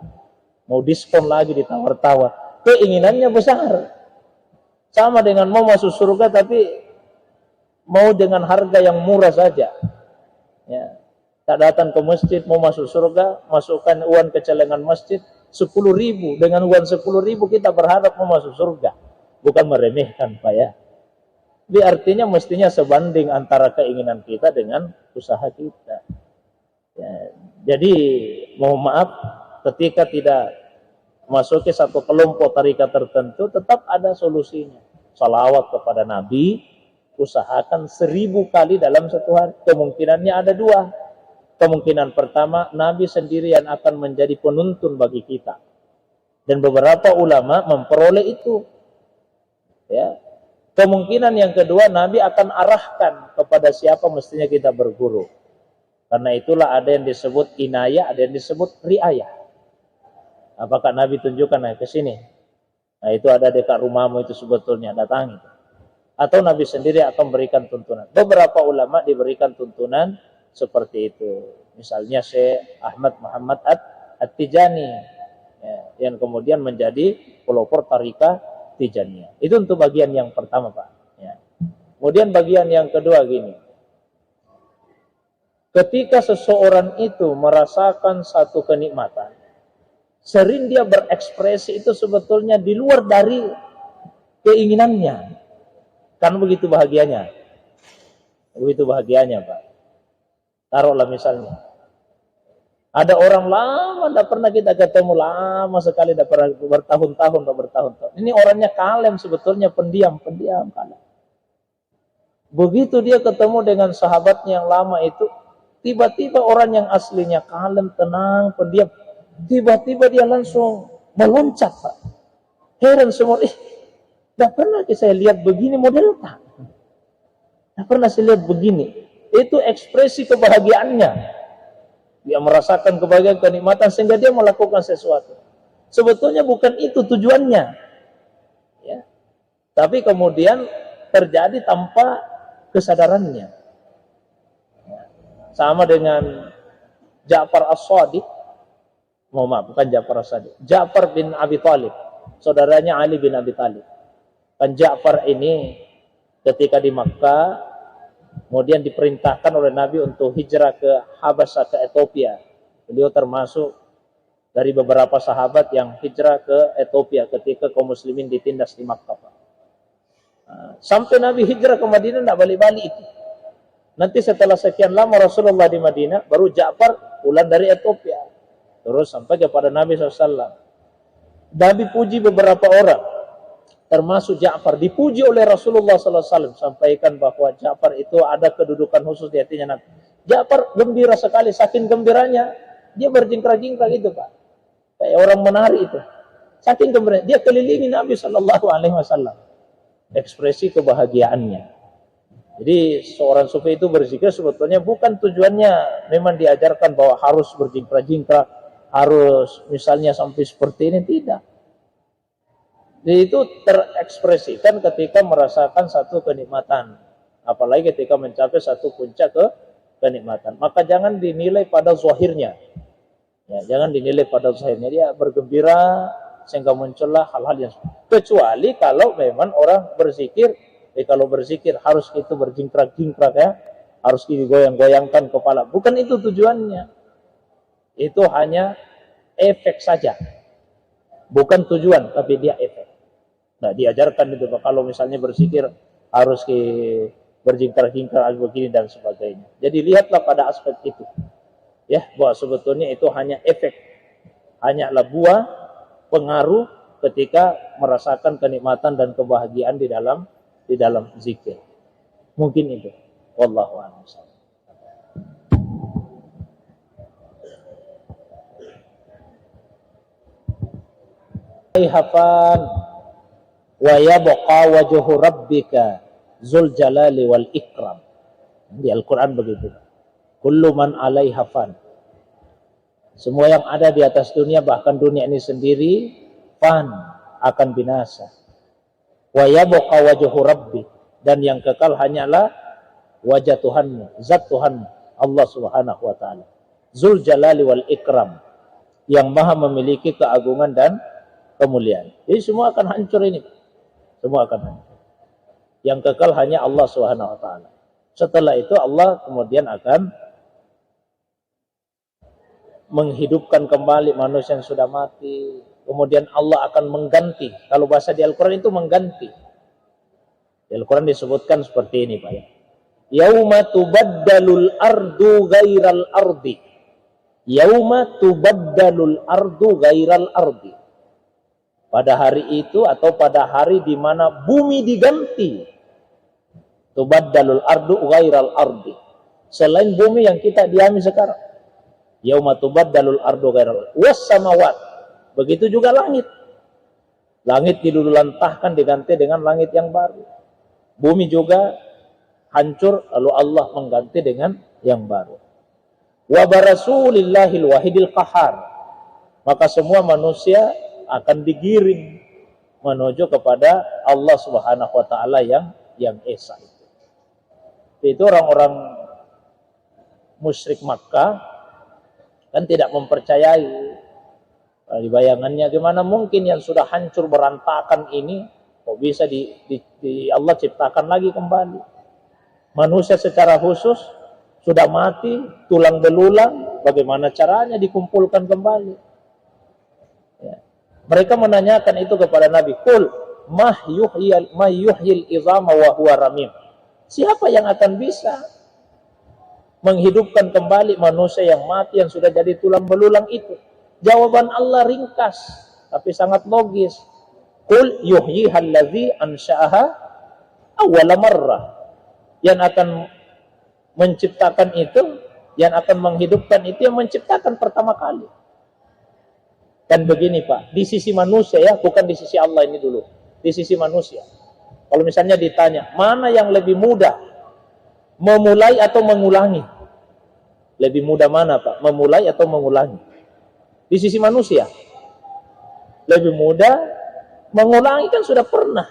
mau diskon lagi ditawar-tawar. Keinginannya besar. Sama dengan mau masuk surga tapi mau dengan harga yang murah saja. Ya. Tak datang ke masjid, mau masuk surga, masukkan uang ke celengan masjid 10.000. Dengan uang 10.000 kita berharap mau masuk surga. Bukan meremehkan, Pak ya. Jadi artinya mestinya sebanding antara keinginan kita dengan usaha kita. Ya. Jadi mohon maaf, ketika tidak masuki satu kelompok tarekat tertentu, tetap ada solusinya. Salawat kepada Nabi, usahakan 1000 kali dalam satu hari. Kemungkinannya ada dua. Kemungkinan pertama, Nabi sendiri yang akan menjadi penuntun bagi kita. Dan beberapa ulama memperoleh itu. Ya. Kemungkinan yang kedua, Nabi akan arahkan kepada siapa mestinya kita berguru. Karena itulah ada yang disebut inayah, ada yang disebut riayah. Apakah Nabi tunjukkan ke sini? Nah, itu ada dekat rumahmu itu sebetulnya, datangi. Atau Nabi sendiri akan berikan tuntunan. Beberapa ulama diberikan tuntunan seperti itu. Misalnya Syekh Ahmad Muhammad At-Tijani, ya, yang kemudian menjadi pelopor tarikah Tijaniyah. Itu untuk bagian yang pertama, Pak. Ya. Kemudian bagian yang kedua gini. Ketika seseorang itu merasakan satu kenikmatan, sering dia berekspresi itu sebetulnya di luar dari keinginannya. Kan begitu bahagianya. Begitu bahagianya, Pak. Taruhlah misalnya. Ada orang lama tidak pernah kita ketemu, lama sekali tidak pernah, bertahun-tahun. Ini orangnya kalem sebetulnya, pendiam kalem. Begitu dia ketemu dengan sahabatnya yang lama itu, tiba-tiba orang yang aslinya kalem, tenang, pendiam, tiba-tiba dia langsung meloncat, Pak. Heran semua, tidak pernah saya lihat begini model, Pak. Tidak pernah saya lihat begini. Itu ekspresi kebahagiaannya. Dia merasakan kebahagiaan, kenikmatan sehingga dia melakukan sesuatu. Sebetulnya bukan itu tujuannya. Ya. Tapi kemudian terjadi tanpa kesadarannya. Ya. Sama dengan Ja'far As-Shadiq. Bukan Ja'far As-Shadiq. Ja'far bin Abi Thalib. Saudaranya Ali bin Abi Thalib. Kan Ja'far ini ketika di Makkah, kemudian diperintahkan oleh Nabi untuk hijrah ke Habasyah, ke Ethiopia. Beliau termasuk dari beberapa sahabat yang hijrah ke Ethiopia ketika kaum muslimin ditindas di Makkah. Sampai Nabi hijrah ke Madinah tidak balik-balik itu. Nanti setelah sekian lama Rasulullah di Madinah, baru Ja'far pulang dari Ethiopia. Terus sampai kepada Nabi SAW. Nabi puji beberapa orang, termasuk Ja'far, dipuji oleh Rasulullah SAW, sampaikan bahwa Ja'far itu ada kedudukan khusus di hatinya Nabi. Ja'far gembira sekali, saking gembiranya dia berjingkrak-jingkrak itu, Pak, kayak orang menari itu, saking gembira dia kelilingi Nabi SAW, ekspresi kebahagiaannya. Jadi seorang sufi itu berzikir sebetulnya bukan tujuannya memang diajarkan bahwa harus berjingkrak-jingkrak, harus misalnya sampai seperti ini, tidak. Jadi itu terekspresikan ketika merasakan satu kenikmatan. Apalagi ketika mencapai satu puncak kenikmatan. Maka jangan dinilai pada zahirnya. Ya, jangan dinilai pada zahirnya. Dia bergembira sehingga muncullah hal-hal yang... Kecuali kalau memang orang berzikir. Kalau berzikir harus itu berjingkrak-jingkrak ya. Harus digoyang-goyangkan kepala. Bukan itu tujuannya. Itu hanya efek saja. Bukan tujuan, tapi dia efek. Nah, diajarkan itu, kalau misalnya berzikir harus berjingkar-jingkar begini dan sebagainya. Jadi lihatlah pada aspek itu. Ya, bahwa sebetulnya itu hanya efek, hanyalah buah pengaruh ketika merasakan kenikmatan dan kebahagiaan di dalam zikir. Mungkin itu. Wallahu a'lam. Hafan wa yabqa wajhu rabbika zul jalali wal ikram. Di Al-Quran begitu. Kullu man 'alaiha fan. Semua yang ada di atas dunia, bahkan dunia ini sendiri, fan, akan binasa. Wa yabqa wajhu rabbik, dan yang kekal hanyalah wajah Tuhanmu, zat Tuhanmu, Allah Subhanahu wa taala. Zul jalali wal ikram, yang maha memiliki keagungan dan kemuliaan. Jadi semua akan hancur ini. Semua akan hancur. Yang kekal hanya Allah Subhanahu wa taala. Setelah itu Allah kemudian akan menghidupkan kembali manusia yang sudah mati. Kemudian Allah akan mengganti. Kalau bahasa di Al-Quran itu mengganti. Di Al-Quran disebutkan seperti ini, Pak ya. Yauma tubaddalul ardu ghairal ardi. Yauma tubaddalul ardu ghairal ardi. Pada hari itu atau pada hari di mana bumi diganti. Tubaddalul ardu ghairal ardi. Selain bumi yang kita diami sekarang. Yauma tubaddalul ardu ghairal ardi. Was samawat. Begitu juga langit. Langit dilululantahkan diganti dengan langit yang baru. Bumi juga hancur lalu Allah mengganti dengan yang baru. Wa barasulillahil wahidil qahar. Maka semua manusia akan digiring menuju kepada Allah Subhanahu wa taala yang esa itu. Itu orang-orang musyrik Makkah kan tidak mempercayai. Di bayangannya gimana mungkin yang sudah hancur berantakan ini kok bisa Allah ciptakan lagi kembali. Manusia secara khusus sudah mati, tulang belulang, bagaimana caranya dikumpulkan kembali? Ya. Mereka menanyakan itu kepada Nabi, "Qul ma yuhyil izama wa huwa ramim." Siapa yang akan bisa menghidupkan kembali manusia yang mati yang sudah jadi tulang belulang itu? Jawaban Allah ringkas tapi sangat logis. Qul yuhyihal ladzi ansha'aha awwala marrah. Yang akan menciptakan itu, yang akan menghidupkan itu yang menciptakan pertama kali. Dan begini Pak, di sisi manusia ya, bukan di sisi Allah ini dulu. Di sisi manusia. Kalau misalnya ditanya, mana yang lebih mudah? Memulai atau mengulangi? Lebih mudah mana Pak? Memulai atau mengulangi? Di sisi manusia lebih mudah, mengulangi kan sudah pernah.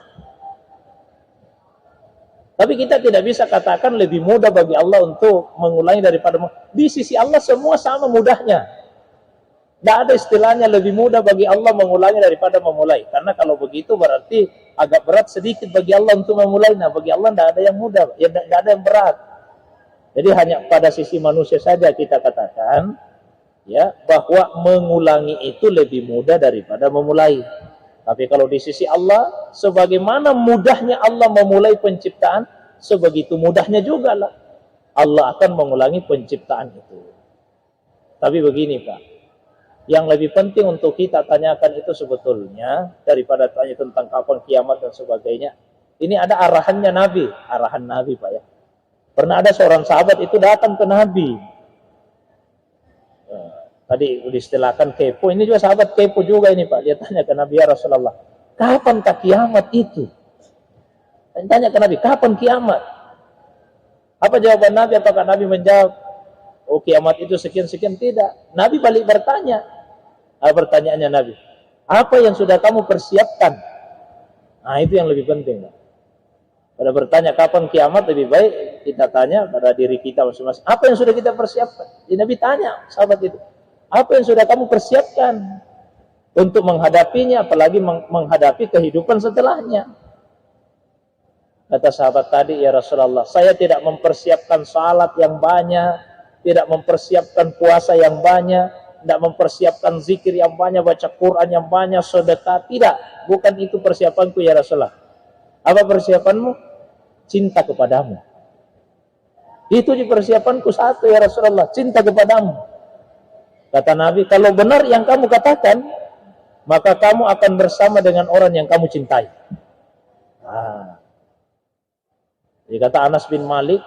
Tapi kita tidak bisa katakan lebih mudah bagi Allah untuk mengulangi daripada di sisi Allah semua sama mudahnya. Tidak ada istilahnya lebih mudah bagi Allah mengulangi daripada memulai. Karena kalau begitu berarti agak berat sedikit bagi Allah untuk memulai. Nah bagi Allah tidak ada yang mudah, ya tidak ada yang berat. Jadi hanya pada sisi manusia saja kita katakan ya bahwa mengulangi itu lebih mudah daripada memulai. Tapi kalau di sisi Allah, sebagaimana mudahnya Allah memulai penciptaan, sebegitu mudahnya juga lah Allah akan mengulangi penciptaan itu. Tapi begini Pak, yang lebih penting untuk kita tanyakan itu sebetulnya daripada tanya tentang kapan kiamat dan sebagainya. Ini ada arahannya Nabi, arahan Nabi Pak ya. Pernah ada seorang sahabat itu datang ke Nabi. Tadi diistilahkan kepo, ini juga sahabat kepo juga ini Pak. Dia tanya ke Nabi, ya Rasulullah, kapankah kiamat itu? Tanya ke Nabi, kapan kiamat? Apa jawaban Nabi? Apakah Nabi menjawab, oh kiamat itu sekian-sekian? Tidak. Nabi balik bertanya. Pertanyaannya Nabi, apa yang sudah kamu persiapkan? Nah itu yang lebih penting. Pada bertanya kapan kiamat, lebih baik kita tanya pada diri kita masing-masing. Apa yang sudah kita persiapkan? Jadi Nabi tanya sahabat itu, apa yang sudah kamu persiapkan untuk menghadapinya, apalagi menghadapi kehidupan setelahnya? Kata sahabat tadi, ya Rasulullah, saya tidak mempersiapkan salat yang banyak, tidak mempersiapkan puasa yang banyak, tidak mempersiapkan zikir yang banyak, baca Quran yang banyak, sedekah. Tidak, bukan itu persiapanku ya Rasulullah. Apa persiapanmu? Cinta kepadamu. Itu di persiapanku satu ya Rasulullah, cinta kepadamu. Kata Nabi, kalau benar yang kamu katakan, maka kamu akan bersama dengan orang yang kamu cintai. Jadi kata Anas bin Malik,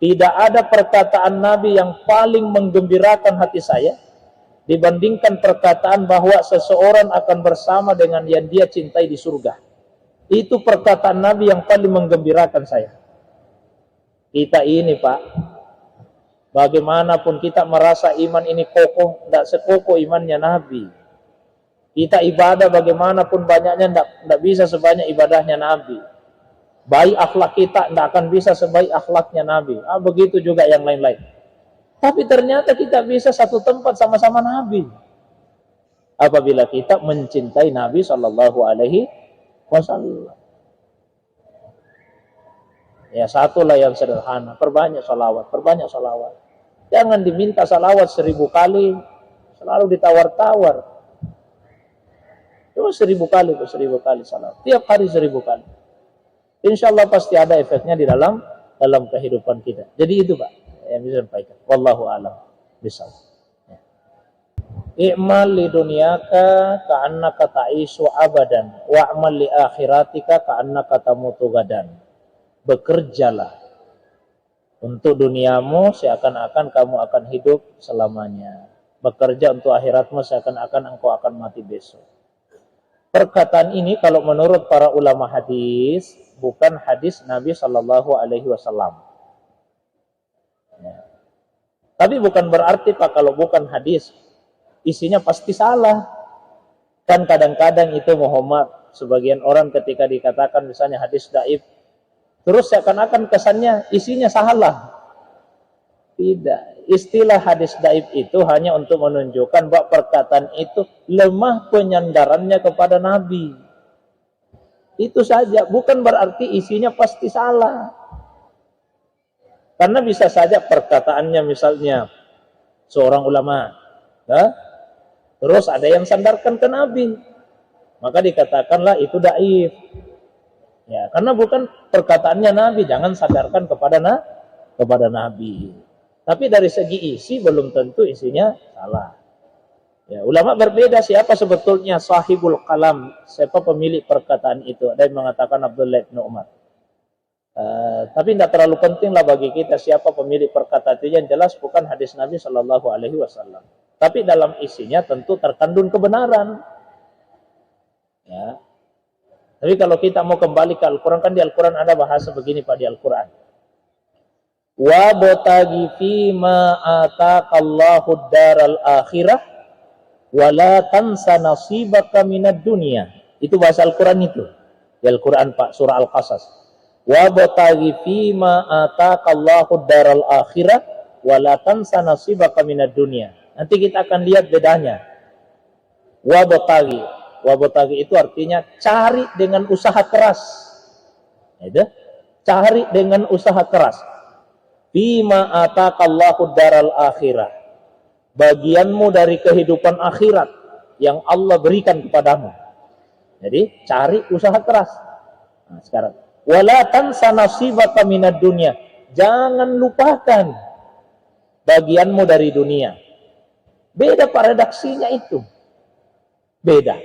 tidak ada perkataan Nabi yang paling menggembirakan hati saya dibandingkan perkataan bahwa seseorang akan bersama dengan yang dia cintai di surga. Itu perkataan Nabi yang paling menggembirakan saya. Kita ini Pak, bagaimanapun kita merasa iman ini kokoh, tidak sekokoh imannya Nabi. Kita ibadah bagaimanapun banyaknya, tidak bisa sebanyak ibadahnya Nabi. Baik akhlak kita tidak akan bisa sebaik akhlaknya Nabi. Begitu juga yang lain-lain. Tapi ternyata kita bisa satu tempat sama-sama Nabi. Apabila kita mencintai Nabi Shallallahu Alaihi Wasallam. Ya satulah yang sederhana, perbanyak salawat, perbanyak salawat. Jangan diminta salawat 1000 kali, selalu ditawar-tawar. Cuma 1000 kali, 1000 kali salawat. Tiap hari 1000 kali. Insya Allah pasti ada efeknya di dalam kehidupan kita. Jadi itu Pak yang bisa sampaikan. Wallahu a'lam bishawab. I'mal li dunyaka ka'annaka ta'isu abadan wa'mal li akhiratika ka'annaka tamutu gadan. Bekerjalah untuk duniamu seakan-akan kamu akan hidup selamanya. Bekerja untuk akhiratmu seakan-akan engkau akan mati besok. Perkataan ini kalau menurut para ulama hadis bukan hadis Nabi Shallallahu Alaihi Wasallam. Ya. Tapi bukan berarti Pak kalau bukan hadis isinya pasti salah. Kan kadang-kadang itu Muhammad sebagian orang ketika dikatakan misalnya hadis dhaif, terus seakan-akan kesannya isinya salah. Tidak. Istilah hadis dhaif itu hanya untuk menunjukkan bahwa perkataan itu lemah penyandarannya kepada Nabi. Itu saja. Bukan berarti isinya pasti salah. Karena bisa saja perkataannya misalnya seorang ulama. Ya, terus ada yang sandarkan ke Nabi. Maka dikatakanlah itu dhaif. Ya, karena bukan perkataannya Nabi, jangan sadarkan kepada Nabi. Tapi dari segi isi belum tentu isinya salah. Ya, ulama berbeda siapa sebetulnya sahibul kalam, siapa pemilik perkataan itu. Ada yang mengatakan Abdullah bin Umar. Tapi tidak terlalu penting lah bagi kita siapa pemilik perkataan itu. Yang jelas bukan hadis Nabi Shallallahu Alaihi Wasallam. Tapi dalam isinya tentu terkandung kebenaran. Ya. Tapi kalau kita mau kembali ke Al-Quran, kan di Al-Quran ada bahasa begini Pak di Al-Quran. Wa batagi fima ataqallahu daral akhirah wa la tansa nasibaka minad dunya. Itu bahasa Al-Quran itu. Di Al-Quran Pak, surah Al-Qasas. Wa batagi fima ataqallahu daral akhirah wa la tansa nasibaka minad dunya. Nanti kita akan lihat bedanya. Wa batagi itu artinya cari dengan usaha keras. Itu, cari dengan usaha keras. Bima ataqallahu daral akhirah. Bagianmu dari kehidupan akhirat yang Allah berikan kepadamu. Jadi cari usaha keras. Nah, sekarang wala tansa nasibaka minad dunya. Jangan lupakan bagianmu dari dunia. Beda Pak redaksinya itu. Beda.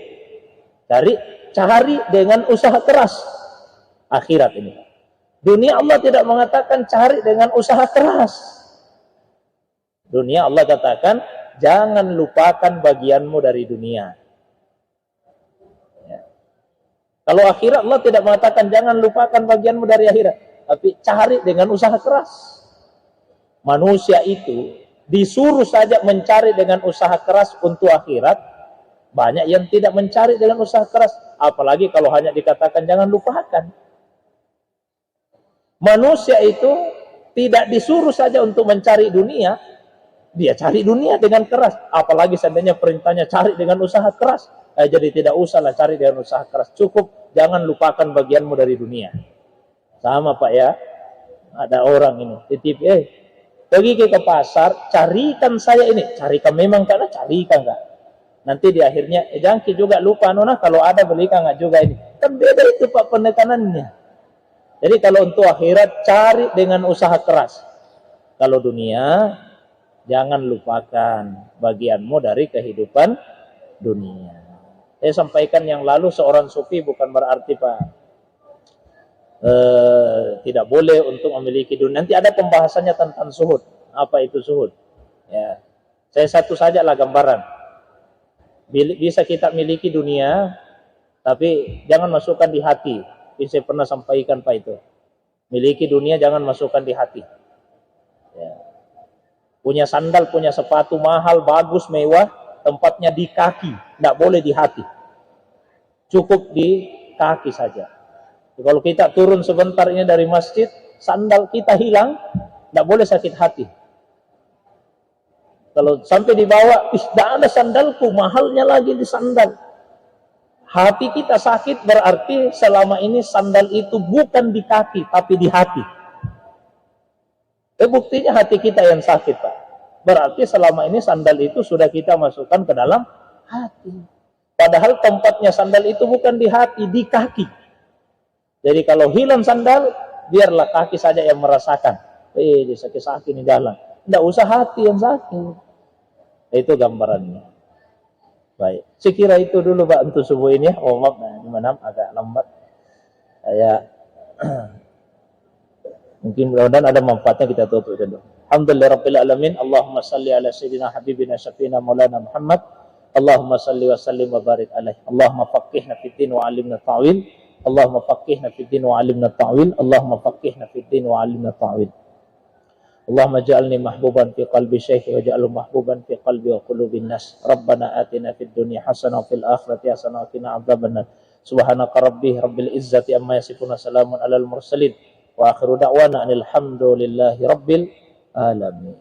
Cari dengan usaha keras. Akhirat ini. Dunia Allah tidak mengatakan cari dengan usaha keras. Dunia Allah katakan jangan lupakan bagianmu dari dunia. Ya. Kalau akhirat Allah tidak mengatakan jangan lupakan bagianmu dari akhirat. Tapi cari dengan usaha keras. Manusia itu disuruh saja mencari dengan usaha keras untuk akhirat. Banyak yang tidak mencari dengan usaha keras. Apalagi kalau hanya dikatakan jangan lupakan. Manusia itu tidak disuruh saja untuk mencari dunia. Dia cari dunia dengan keras. Apalagi seandainya perintahnya cari dengan usaha keras. Jadi tidak usahlah cari dengan usaha keras. Cukup jangan lupakan bagianmu dari dunia. Sama Pak ya. Ada orang ini titip, pergi ke pasar, carikan saya ini. Carikan memang karena carikan enggak. Nanti di akhirnya, jangan juga lupa, nona kalau ada belikan enggak juga ini. Kan beda itu Pak penekanannya. Jadi kalau untuk akhirat, cari dengan usaha keras. Kalau dunia, jangan lupakan bagianmu dari kehidupan dunia. Saya sampaikan yang lalu, seorang sufi bukan berarti Pak tidak boleh untuk memiliki dunia. Nanti ada pembahasannya tentang zuhud. Apa itu zuhud? Ya, saya satu saja lah gambaran. Bisa kita miliki dunia, tapi jangan masukkan di hati. Saya pernah sampaikan Pak itu. Miliki dunia, jangan masukkan di hati. Ya. Punya sandal, punya sepatu mahal, bagus, mewah, tempatnya di kaki, tidak boleh di hati. Cukup di kaki saja. Kalau kita turun sebentar ini dari masjid, sandal kita hilang, tidak boleh sakit hati. Kalau sampai dibawa, tidak ada sandalku, mahalnya lagi di sandal. Hati kita sakit, berarti selama ini sandal itu bukan di kaki, tapi di hati. Buktinya hati kita yang sakit, Pak. Berarti selama ini sandal itu sudah kita masukkan ke dalam hati. Padahal tempatnya sandal itu bukan di hati, di kaki. Jadi kalau hilang sandal, biarlah kaki saja yang merasakan. Dia sakit-sakit di dalam. Tidak usah hati yang sakit. Itu gambarannya. Baik. Sekira itu dulu Pak untuk subuh ini. Oh maaf, gimana agak lambat. Saya mungkin mudah-mudahan ada manfaatnya, kita tutup dulu. Alhamdulillahirabbil alamin. Allahumma salli ala sayyidina habibina syafiina maulana Muhammad. Allahumma salli wa sallim wa barik alaihi. Allahumma faqihna fid din wa 'allimna ta'wil. Allahumma faqihna fid din wa 'allimna ta'wil. Allahumma faqihna fid din wa 'allimna ta'wil. Allahumma ja'alni mahbuban fi qalbi syekhi wa ja'alhu mahbuban fi qalbi wa qulubin nas. Rabbana atina fid dunya hasanah wa fil akhirati hasanah wa qina adzabannar. Subhanaka rabbil izzati amma yasifun, salamun alal mursalin. Wa akhiru da'wana alhamdulillahi rabbil alamin.